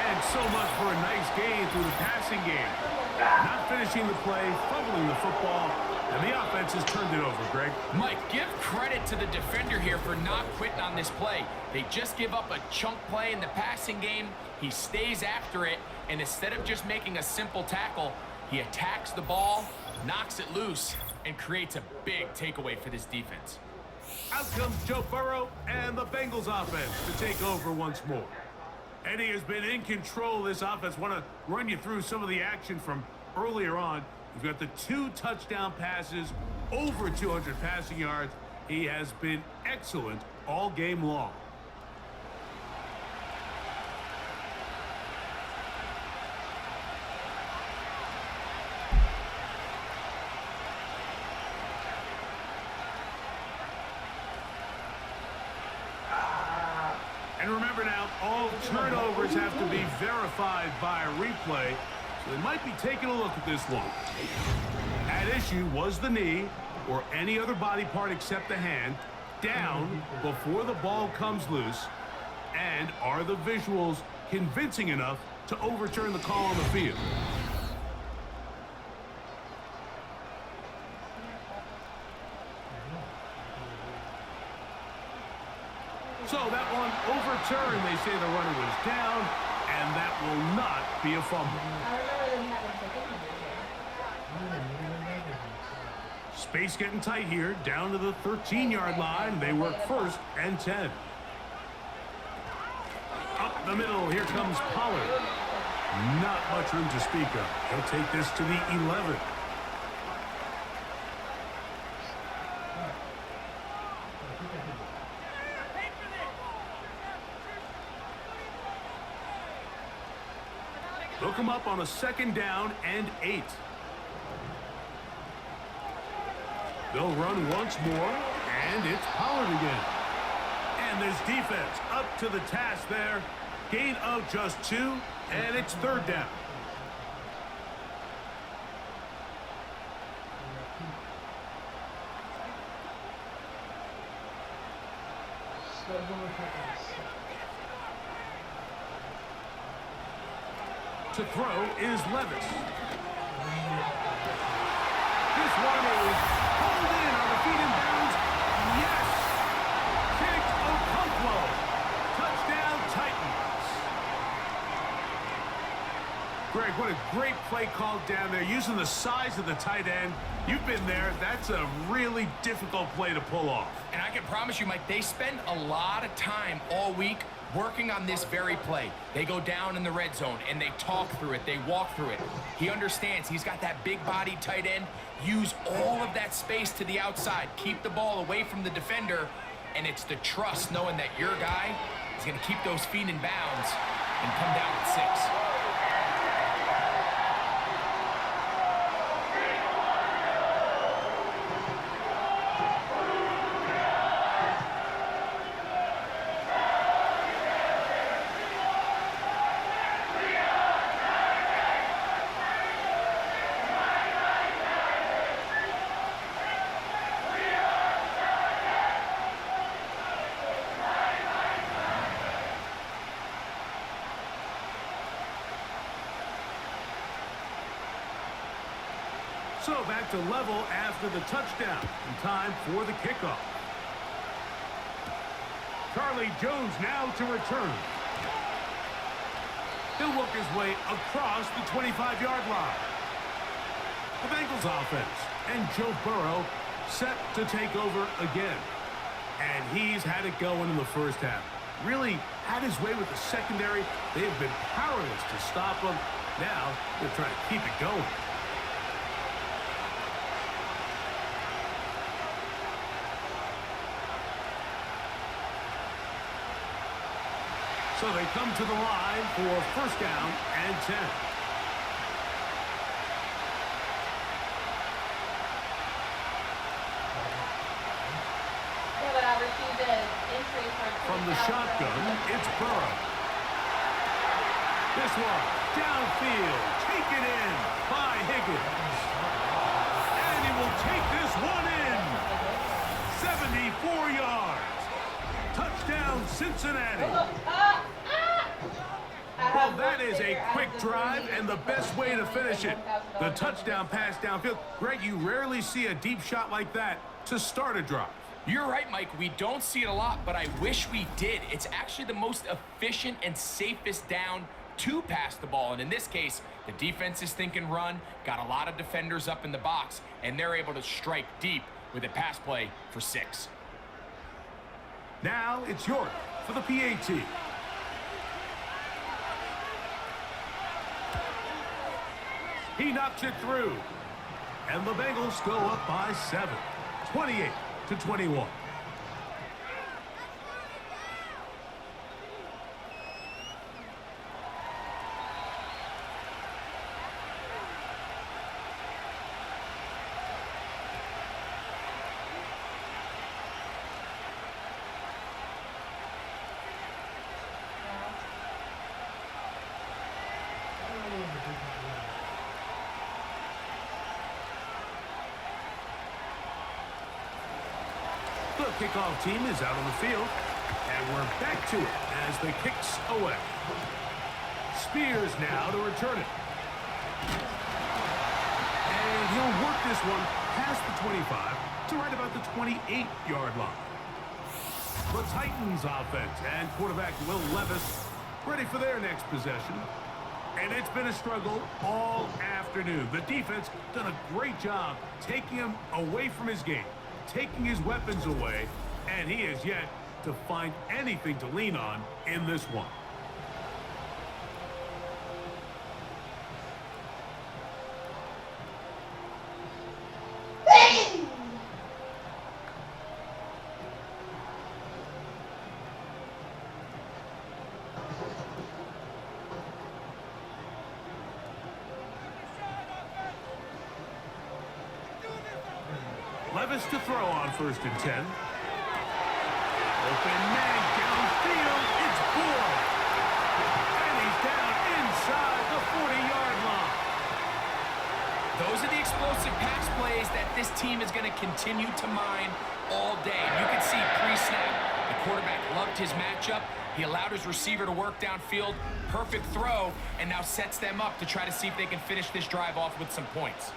And so much for a nice gain through the passing game. Not finishing the play, fumbling the football, and the offense has turned it over, Greg. Mike, give credit to the defender here for not quitting on this play. They just give up a chunk play in the passing game. He stays after it, and instead of just making a simple tackle, he attacks the ball, knocks it loose, and creates a big takeaway for this defense. Out comes Joe Burrow and the Bengals offense to take over once more. And he has been in control of this offense. Want to run you through some of the action from earlier on. We've got the 2 touchdown passes, over 200 passing yards. He has been excellent all game long. And remember now, all turnovers have to be verified by a replay, so they might be taking a look at this one. At issue was the knee, or any other body part except the hand, down before the ball comes loose, and are the visuals convincing enough to overturn the call on the field? So that one overturned. They say the runner was down, and that will not be a fumble. I remember them having to Space getting tight here, down to the 13-yard line. They work 1st and 10. Up the middle, here comes Pollard. Not much room to speak of. He'll take this to the 11. They'll come up on a 2nd down and 8. They'll run once more, and it's Pollard again. And this defense up to the task there. Gain of just 2, and it's 3rd down. To throw is Levis. This one is pulled in on the feet and bounds. Yes! Kick Okonkwo. Touchdown Titans. Greg, what a great play call down there. Using the size of the tight end. You've been there. That's a really difficult play to pull off. And I can promise you, Mike, they spend a lot of time all week working on this very play. They go down in the red zone and they talk through it, they walk through it. He understands he's got that big body tight end. Use all of that space to the outside. Keep the ball away from the defender. And it's the trust knowing that your guy is going to keep those feet in bounds and come down at 6. So back to level after the touchdown. And time for the kickoff. Charlie Jones now to return. He'll work his way across the 25-yard line. The Bengals offense and Joe Burrow set to take over again. And he's had it going in the first half. Really had his way with the secondary. They have been powerless to stop him. Now they're trying to keep it going. So they come to the line for 1st down and 10. From the shotgun, it's Burrow. This one, downfield, taken in by Higgins. And he will take this one in. 74 yards. Touchdown, Cincinnati. Well, that is a quick drive and the best way to finish it. The touchdown pass downfield. Greg, you rarely see a deep shot like that to start a drive. You're right, Mike. We don't see it a lot, but I wish we did. It's actually the most efficient and safest down to pass the ball. And in this case, the defense is thinking run, got a lot of defenders up in the box, and they're able to strike deep with a pass play for 6. Now it's York for the PAT. He knocks it through. And the Bengals go up by 7. 28-21. The kickoff team is out on the field, and we're back to it as the kick's away. Spears now to return it. And he'll work this one past the 25 to right about the 28-yard line. The Titans offense and quarterback Will Levis ready for their next possession. And it's been a struggle all afternoon. The defense done a great job taking him away from his game, taking his weapons away, and he has yet to find anything to lean on in this one. Levis to throw on 1st and 10. Open man downfield. It's Boyd. And he's down inside the 40-yard line. Those are the explosive pass plays that this team is going to continue to mine all day. You can see pre-snap, the quarterback loved his matchup. He allowed his receiver to work downfield. Perfect throw, and now sets them up to try to see if they can finish this drive off with some points.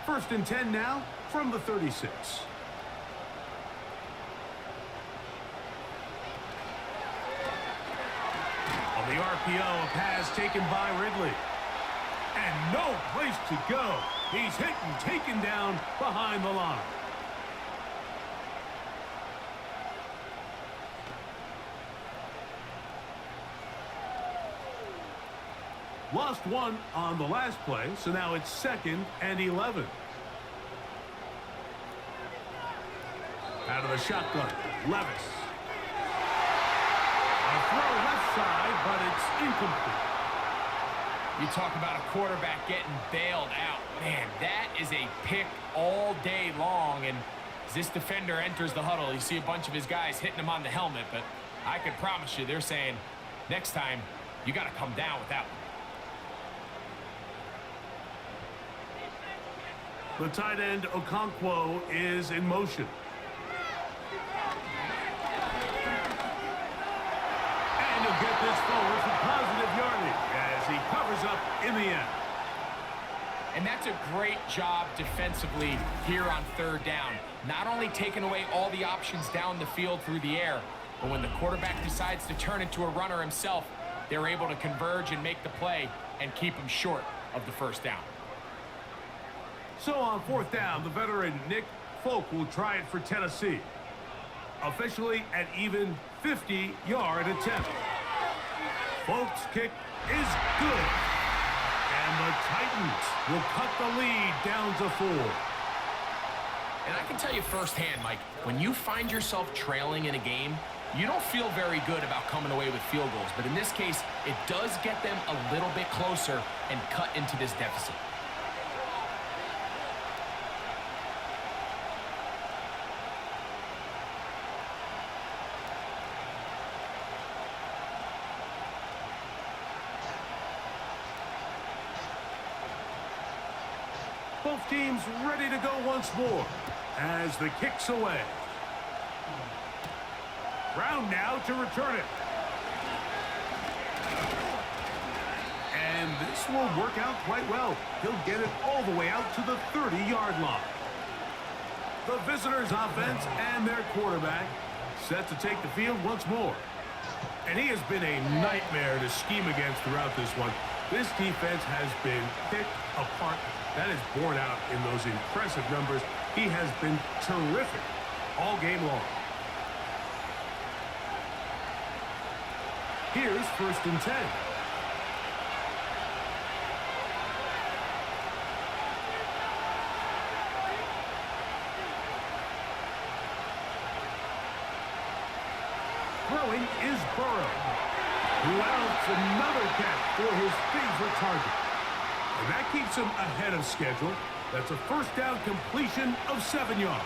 1st and 10 now from the 36. On the RPO, a pass taken by Ridley. And no place to go. He's hit and taken down behind the line. Lost one on the last play, so now it's 2nd and 11. Out of the shotgun, Levis. A throw left side, but it's incomplete. You talk about a quarterback getting bailed out. Man, that is a pick all day long. And as this defender enters the huddle, you see a bunch of his guys hitting him on the helmet. But I can promise you, they're saying, next time, you got to come down with that one. The tight end, Okonkwo, is in motion. And he'll get this forward for positive yardage as he covers up in the end. And that's a great job defensively here on 3rd down. Not only taking away all the options down the field through the air, but when the quarterback decides to turn into a runner himself, they're able to converge and make the play and keep him short of the 1st down. So on 4th down, the veteran Nick Folk will try it for Tennessee. Officially an even 50-yard attempt. Folk's kick is good. And the Titans will cut the lead down to 4. And I can tell you firsthand, Mike, when you find yourself trailing in a game, you don't feel very good about coming away with field goals. But in this case, it does get them a little bit closer and cut into this deficit. Both teams ready to go once more as the kick's away. Brown now to return it. And this will work out quite well. He'll get it all the way out to the 30-yard line. The visitors' offense and their quarterback set to take the field once more. And he has been a nightmare to scheme against throughout this one. This defense has been picked apart. That is borne out in those impressive numbers. He has been terrific all game long. Here's 1st and 10. Throwing is Burrow, who outs another catch for his favorite target. And that keeps him ahead of schedule. That's a 1st down completion of 7 yards.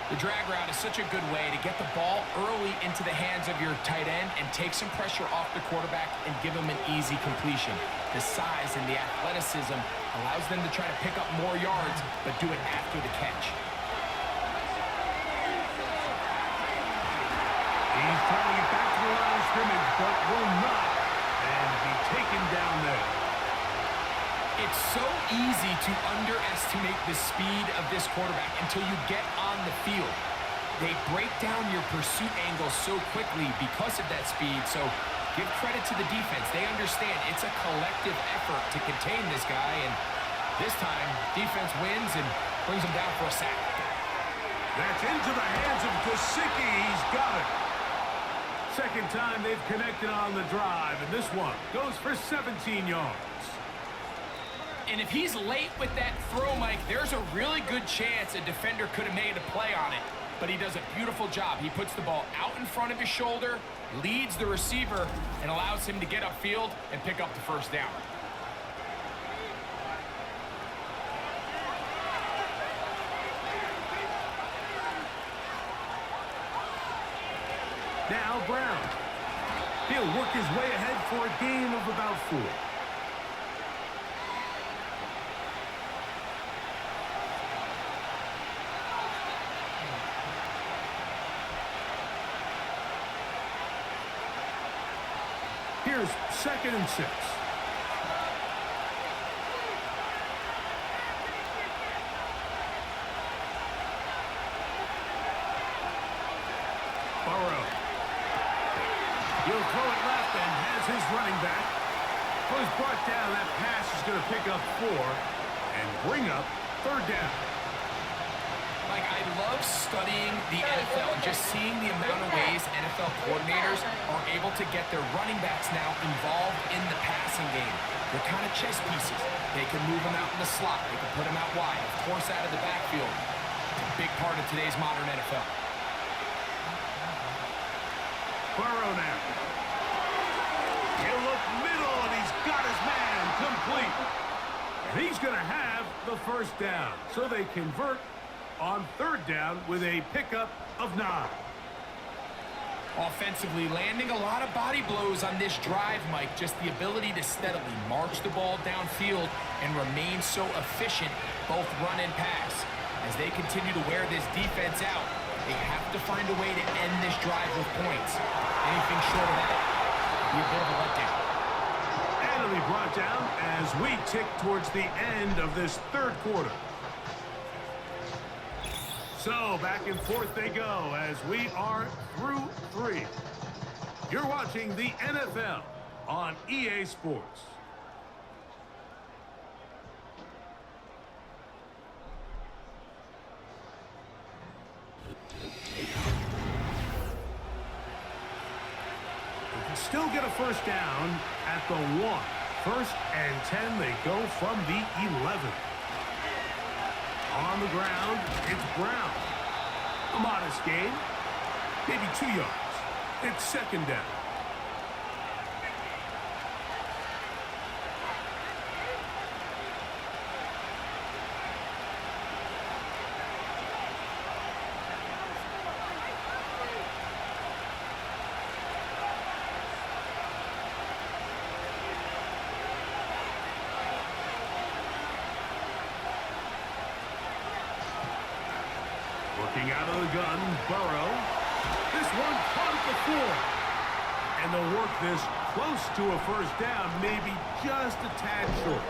The drag route is such a good way to get the ball early into the hands of your tight end and take some pressure off the quarterback and give him an easy completion. The size and the athleticism allows them to try to pick up more yards, but do it after the catch. He's throwing it back to the line of scrimmage, but will not. And be taken down there. It's so easy to underestimate the speed of this quarterback until you get on the field. They break down your pursuit angle so quickly because of that speed, so give credit to the defense. They understand it's a collective effort to contain this guy, and this time, defense wins and brings him down for a sack. That's into the hands of Gesicki. He's got it. 2nd time they've connected on the drive, and this one goes for 17 yards. And if he's late with that throw, Mike, there's a really good chance a defender could have made a play on it. But he does a beautiful job. He puts the ball out in front of his shoulder, leads the receiver, and allows him to get upfield and pick up the 1st down. Now Brown. He'll work his way ahead for a gain of about 4. Here's 2nd and 6. Burrow. He'll throw it left and has his running back. Well, he's brought down. That pass is going to pick up 4 and bring up 3rd down. Like, I love studying the NFL and just seeing the amount of ways NFL coordinators are able to get their running backs now involved in the passing game. They're kind of chess pieces. They can move them out in the slot. They can put them out wide. Of course, out of the backfield. It's a big part of today's modern NFL. Burrow now. He'll look middle, and he's got his man complete. And he's going to have the 1st down. So they convert on 3rd down with a pickup of 9. Offensively, landing a lot of body blows on this drive, Mike. Just the ability to steadily march the ball downfield and remain so efficient, both run and pass. As they continue to wear this defense out, they have to find a way to end this drive with points. Anything short of that will be a bit of a letdown. And it'll be brought down as we tick towards the end of this 3rd quarter. So, back and forth they go as we are through 3. You're watching the NFL on EA Sports. They can still get a 1st down at the 1. 1st and 10, they go from the 11. On the ground, it's Brown. A modest gain, maybe 2 yards. It's 2nd down. Working out of the gun, Burrow. This one caught at the 4. And they'll work this close to a 1st down, maybe just a tad short.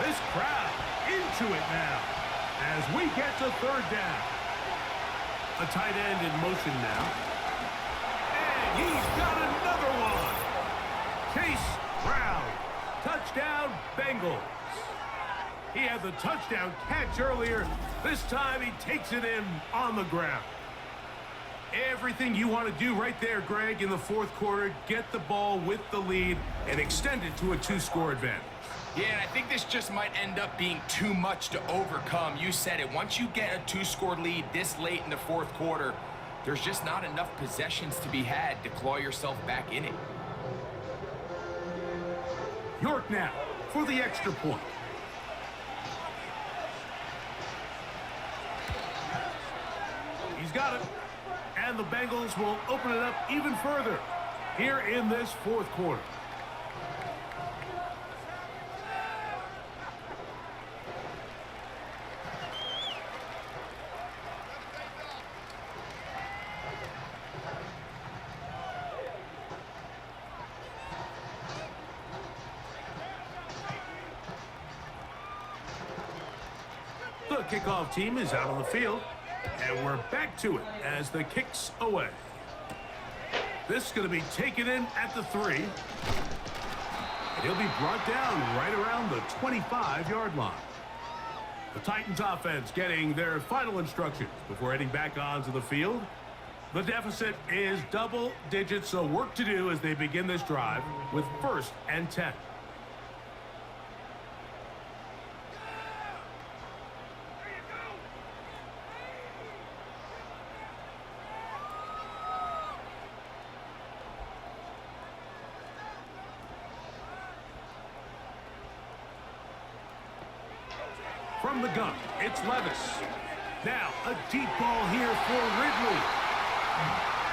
This crowd into it now as we get to 3rd down. A tight end in motion now. And he's got another one. Chase Brown. Touchdown, Bengals. He had the touchdown catch earlier. This time he takes it in on the ground. Everything you want to do right there, Greg, in the 4th quarter. Get the ball with the lead and extend it to a 2-score advantage. Yeah, and I think this just might end up being too much to overcome. You said it. Once you get a 2-score lead this late in the 4th quarter, there's just not enough possessions to be had to claw yourself back in it. York now for the extra point. He's got it. And the Bengals will open it up even further here in this 4th quarter. The kickoff team is out on the field, and we're back to it as the kick's away. This is going to be taken in at the 3. And he'll be brought down right around the 25-yard line. The Titans offense getting their final instructions before heading back onto the field. The deficit is double digits, so work to do as they begin this drive with 1st and 10. From the gun, it's Levis. Now, a deep ball here for Ridley.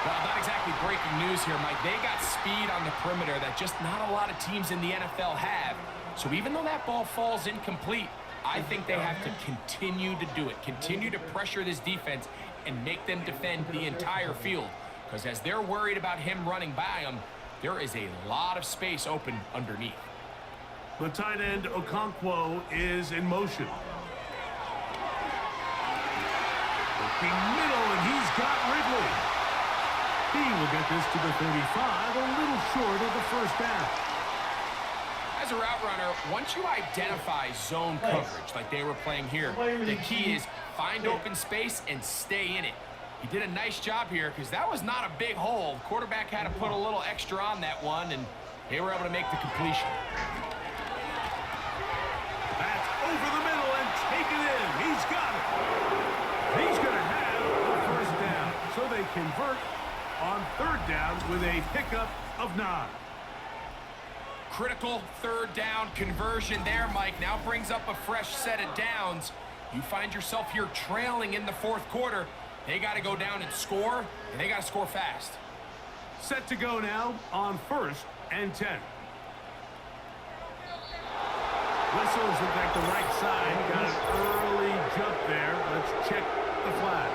Well, not exactly breaking news here, Mike. They got speed on the perimeter that just not a lot of teams in the NFL have. So even though that ball falls incomplete, I think they have to continue to do it. Continue to pressure this defense and make them defend the entire field. Because as they're worried about him running by them, there is a lot of space open underneath. The tight end, Okonkwo, is in motion. Looking middle, and he's got Ridley. He will get this to the 35, a little short of the first down. As a route runner, once you identify zone coverage like they were playing here, the key is find open space and stay in it. He did a nice job here because that was not a big hole. The quarterback had to put a little extra on that one, and they were able to make the completion. That's over the middle and taken in. He's got it. He's going to have the first down. So they convert on third down with a pickup of 9. Critical third down conversion there, Mike. Now brings up a fresh set of downs. You find yourself here trailing in the fourth quarter. They got to go down and score, and they got to score fast. Set to go now on 1st and 10. Whistles look like the right side. Got an early jump there. Let's check the flag.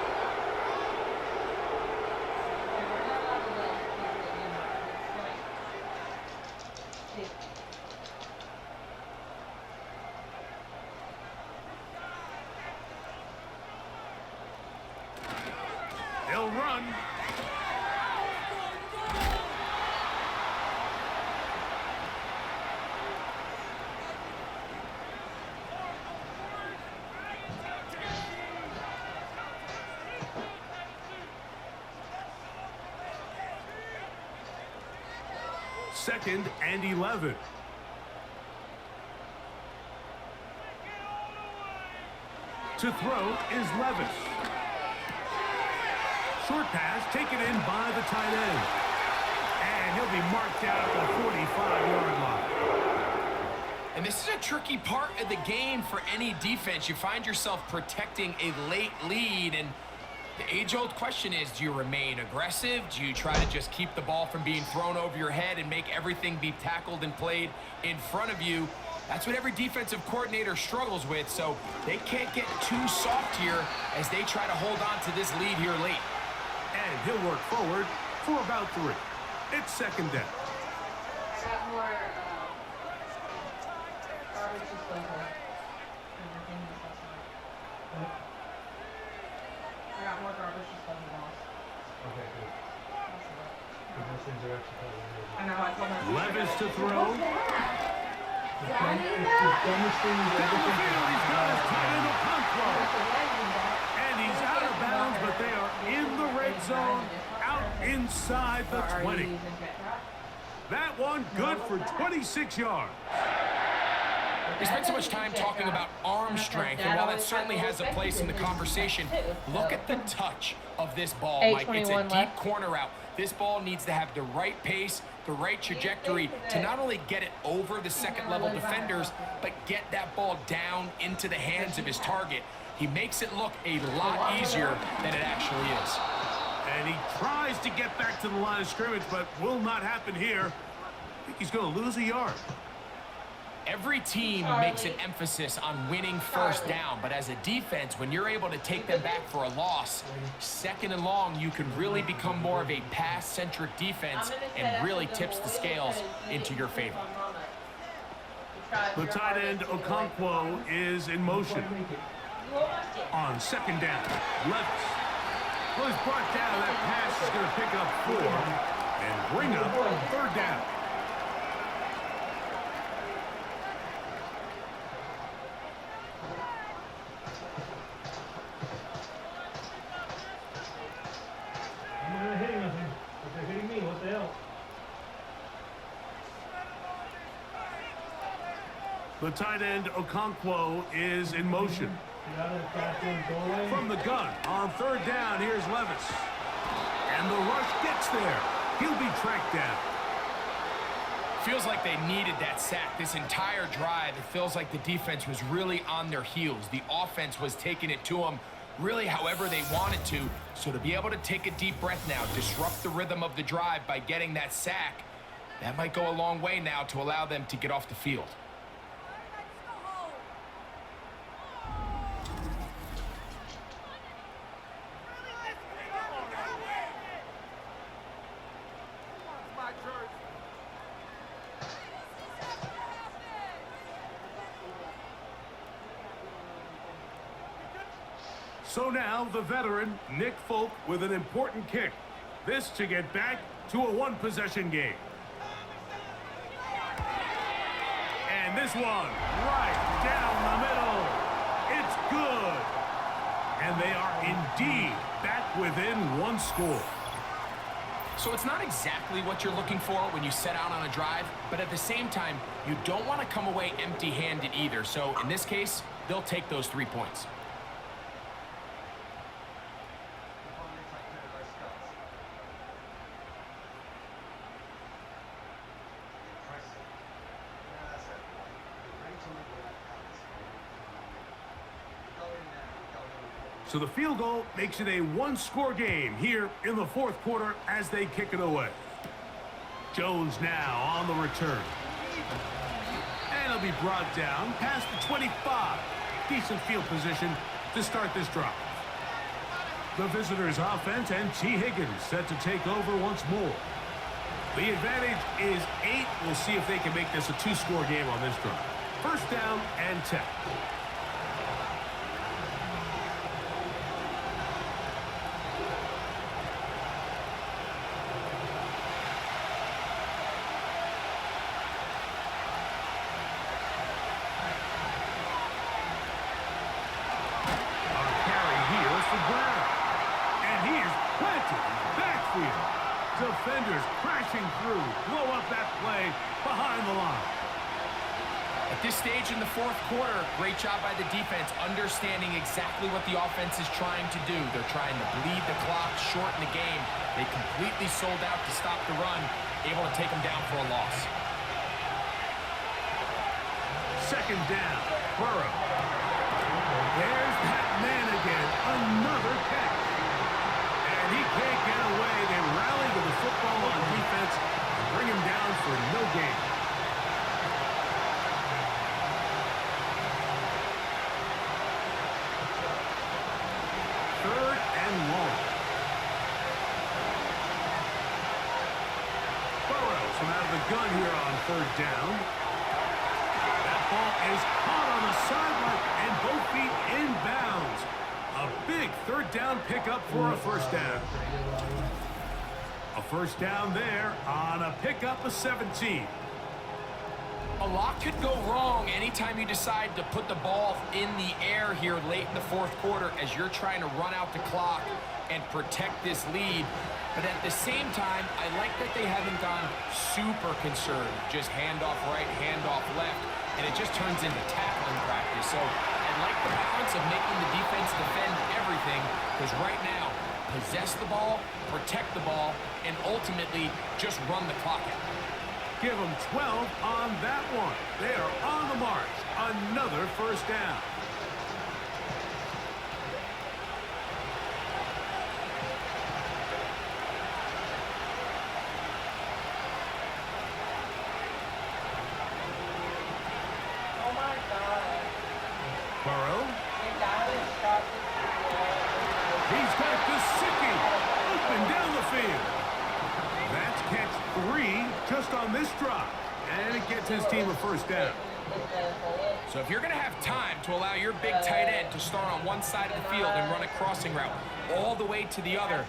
They'll run. Second and 11. To throw is Levis. Short pass taken in by the tight end. And he'll be marked out at the 45-yard line. And this is a tricky part of the game for any defense. You find yourself protecting a late lead, and the age-old question is, do you remain aggressive? Do you try to just keep the ball from being thrown over your head and make everything be tackled and played in front of you? That's what every defensive coordinator struggles with, so they can't get too soft here as they try to hold on to this lead here late. And he'll work forward for about 3. It's second down. I got more garbage disposal. I got more garbage disposal balls. Okay, good. Because those things are actually probably really I know, I told him. Levis to throw. It's the dumbest thing you've Down ever the seen. field, he's got his tight end Okonkwo. And he's out of bounds, but they are in the red zone, out inside the 20. That one good for 26 yards. We spent so much time talking about arm strength, and while that certainly has a place in the conversation, look at the touch of this ball, Mike. It's a deep corner route. This ball needs to have the right pace, the right trajectory to not only get it over the second-level defenders, but get that ball down into the hands of his target. He makes it look a lot easier than it actually is. And he tries to get back to the line of scrimmage, but will not happen here. I think he's going to lose a yard. Every team makes an emphasis on winning first down, but as a defense, when you're able to take them back for a loss, second and long, you can really become more of a pass-centric defense and really tips the scales into your favor. The tight end, Okonkwo, is in motion. On second down, Levis. Well, he's brought down. That pass is going to pick up 4 and bring up third down. I'm not hitting nothing, but they're hitting me. What the hell? The tight end, Okonkwo, is in motion. Get out of the goddamn doorway. From the gun, on third down, here's Levis. And the rush gets there. He'll be tracked down. Feels like they needed that sack. This entire drive, it feels like the defense was really on their heels. The offense was taking it to them really however they wanted to. So to be able to take a deep breath now, disrupt the rhythm of the drive by getting that sack, that might go a long way now to allow them to get off the field. So now the veteran, Nick Folk, with an important kick. This to get back to a one-possession game. And this one, right down the middle. It's good. And they are indeed back within one score. So it's not exactly what you're looking for when you set out on a drive, but at the same time, you don't want to come away empty-handed either. So in this case, they'll take those 3 points. So the field goal makes it a one-score game here in the fourth quarter as they kick it away. Jones now on the return. And it'll be brought down past the 25. Decent field position to start this drive. The visitors' offense and T. Higgins set to take over once more. The advantage is 8. We'll see if they can make this a two-score game on this drive. First down and 10. Defenders crashing through, blow up that play behind the line. At this stage in the fourth quarter, great job by the defense, understanding exactly what the offense is trying to do. They're trying to bleed the clock, shorten the game. They completely sold out to stop the run, able to take them down for a loss. Second down, Burrow. There's that man again, another catch. And he can't get away. They rally to the football on defense and bring him down for no gain. Third and long. Burrow from out of the gun here on third down. That ball is caught on the sideline and both feet inbounds. A big third down pickup for a first down. A first down there on a pickup of 17. A lot could go wrong anytime you decide to put the ball in the air here late in the fourth quarter as you're trying to run out the clock and protect this lead. But at the same time, I like that they haven't gone super conservative. Just handoff right, handoff left, and it just turns into tackling practice. So I like the balance of making the defense defend everything, because right now, possess the ball, protect the ball, and ultimately just run the clock out. Give them 12 on that one. They are on the march. Another first down. Oh my God. Burrow. Your dad is shot this ball. He's got Gesicki open down the field. That's catch 3 just on this drop. And it gets his team a first down. So if you're going to have time to allow your big tight end to start on one side of the field and run a crossing route all the way to the other,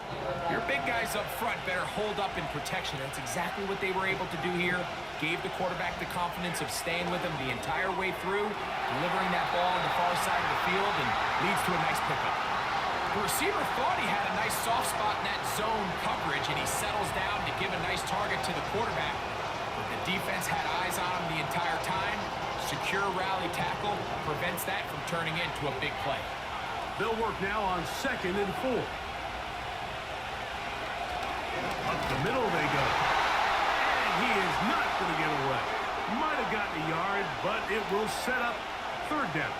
your big guys up front better hold up in protection. That's exactly what they were able to do here. Gave the quarterback the confidence of staying with him the entire way through, delivering that ball on the far side of the field, and leads to a nice pickup. The receiver thought he had a nice soft spot in that zone coverage, and he settles down to give a nice target to the quarterback. But the defense had eyes on him the entire time. Secure rally tackle prevents that from turning into a big play. They'll work now on 2nd and 4. Up the middle they go. And he is not going to get away. Might have gotten a yard, but it will set up third down.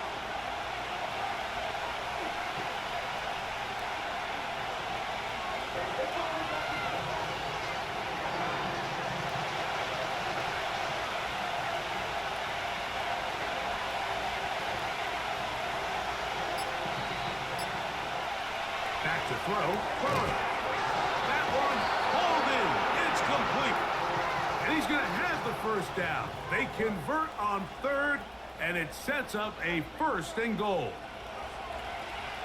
Back to throw. That one hauled in. It's complete. And he's going to have the first down. They convert on third, and it sets up a 1st and goal.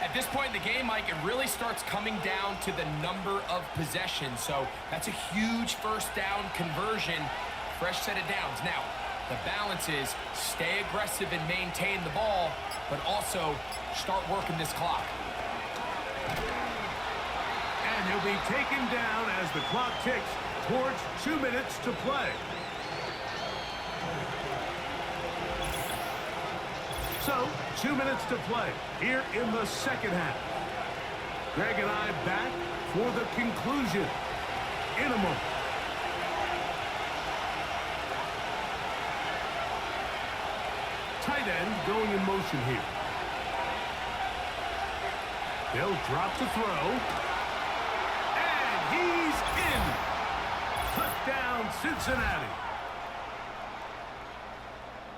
At this point in the game, Mike, it really starts coming down to the number of possessions. So that's a huge first down conversion. Fresh set of downs. Now, the balance is stay aggressive and maintain the ball, but also start working this clock. And he'll be taken down as the clock ticks towards 2 minutes to play. So, 2 minutes to play here in the second half. Greg and I back for the conclusion in a moment. Tight end going in motion here. They'll drop to throw. And he's in. Touchdown, Cincinnati.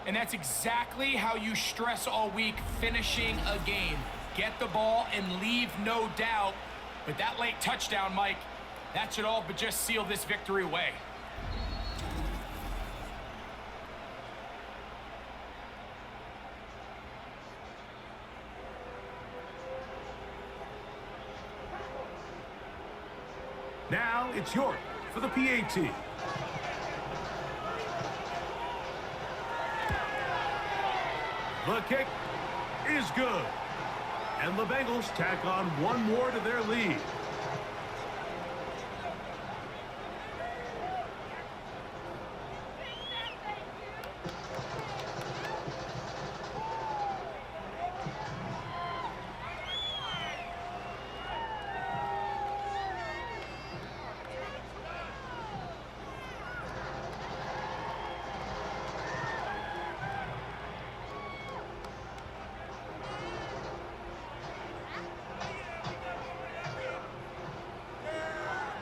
And that's exactly how you stress all week, finishing a game. Get the ball and leave no doubt. But that late touchdown, Mike, that should all but just seal this victory away. Now it's York for the PAT. The kick is good. And the Bengals tack on one more to their lead.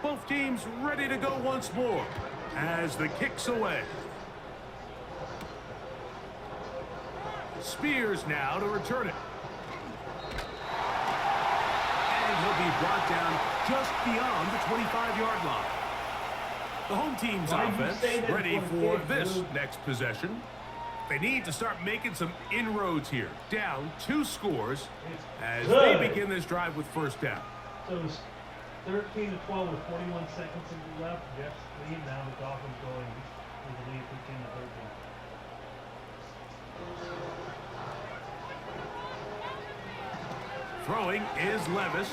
Both teams ready to go once more as the kick's away. Spears now to return it. And he'll be brought down just beyond the 25-yard line. The home team's offense ready for this next possession. They need to start making some inroads here. Down 2 scores as they begin this drive with first down. So it's 13 to 12 with 41 seconds left. Jets lead now. The Dolphins going with the lead 15 to 13. Throwing is Levis.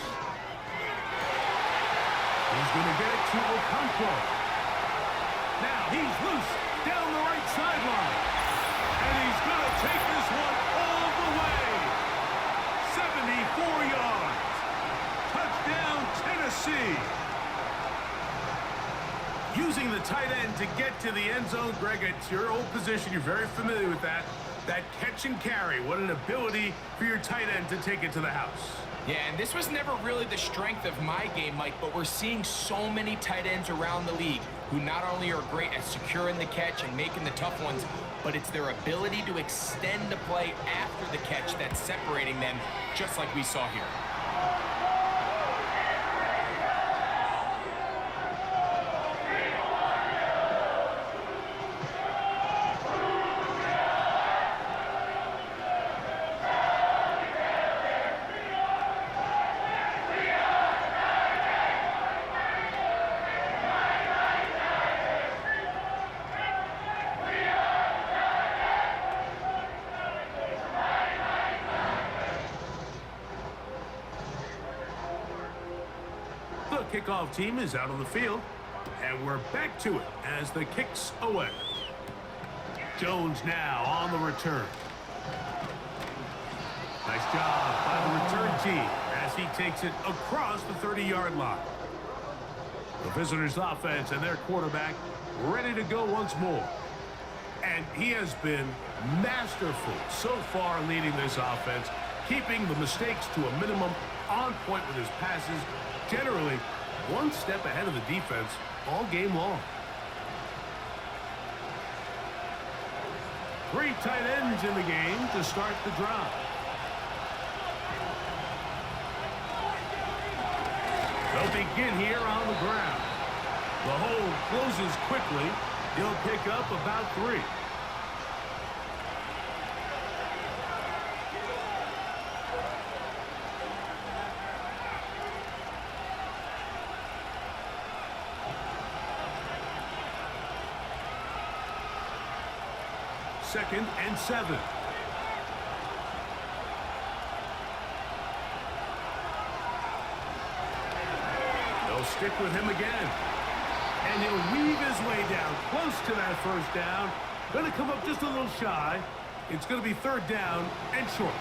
He's going to get it to Okonkwo. Now he's loose down the right sideline. And he's going to take this one all the way. 74 yards. Touchdown, Tennessee. Using the tight end to get to the end zone, Greg, it's your old position. You're very familiar with that. That catch and carry. What an ability for your tight end to take it to the house. Yeah, and this was never really the strength of my game, Mike, but we're seeing so many tight ends around the league who not only are great at securing the catch and making the tough ones, but it's their ability to extend the play after the catch that's separating them, just like we saw here. The kickoff team is out on the field, and we're back to it as the kick's away. Jones now on the return. Nice job by the return team as he takes it across the 30-yard line. The visitors' offense and their quarterback ready to go once more. And he has been masterful so far leading this offense, keeping the mistakes to a minimum, on point with his passes, generally one step ahead of the defense all game long. 3 tight ends in the game to start the drive. They'll begin here on the ground. The hole closes quickly. He'll pick up about 3. Second and 7. They'll stick with him again. And he'll weave his way down close to that first down. Going to come up just a little shy. It's going to be 3rd down and short.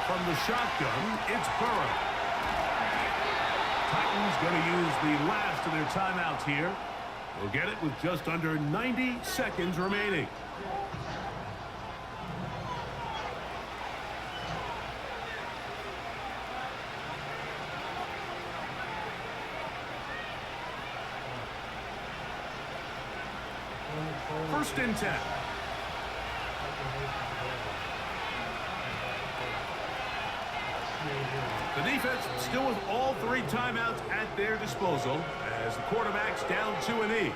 From the shotgun, it's Burrow. Titans going to use the last of their timeouts here. They'll get it with just under 90 seconds remaining. First and 10. The defense still with all 3 timeouts at their disposal as the quarterback's down to a knee.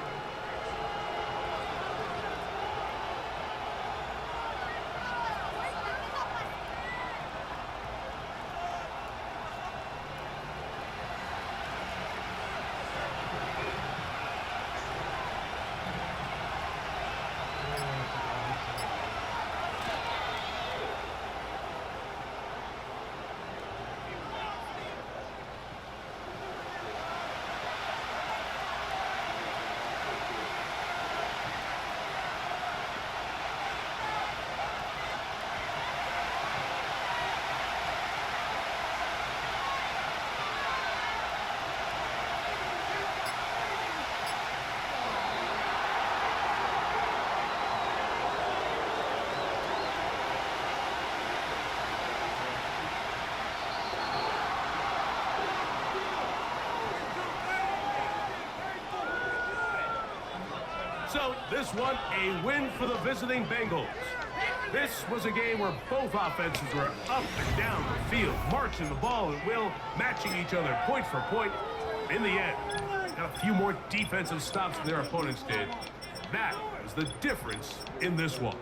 So this one, a win for the visiting Bengals. This was a game where both offenses were up and down the field, marching the ball at will, matching each other point for point. In the end, got a few more defensive stops than their opponents did. That was the difference in this one.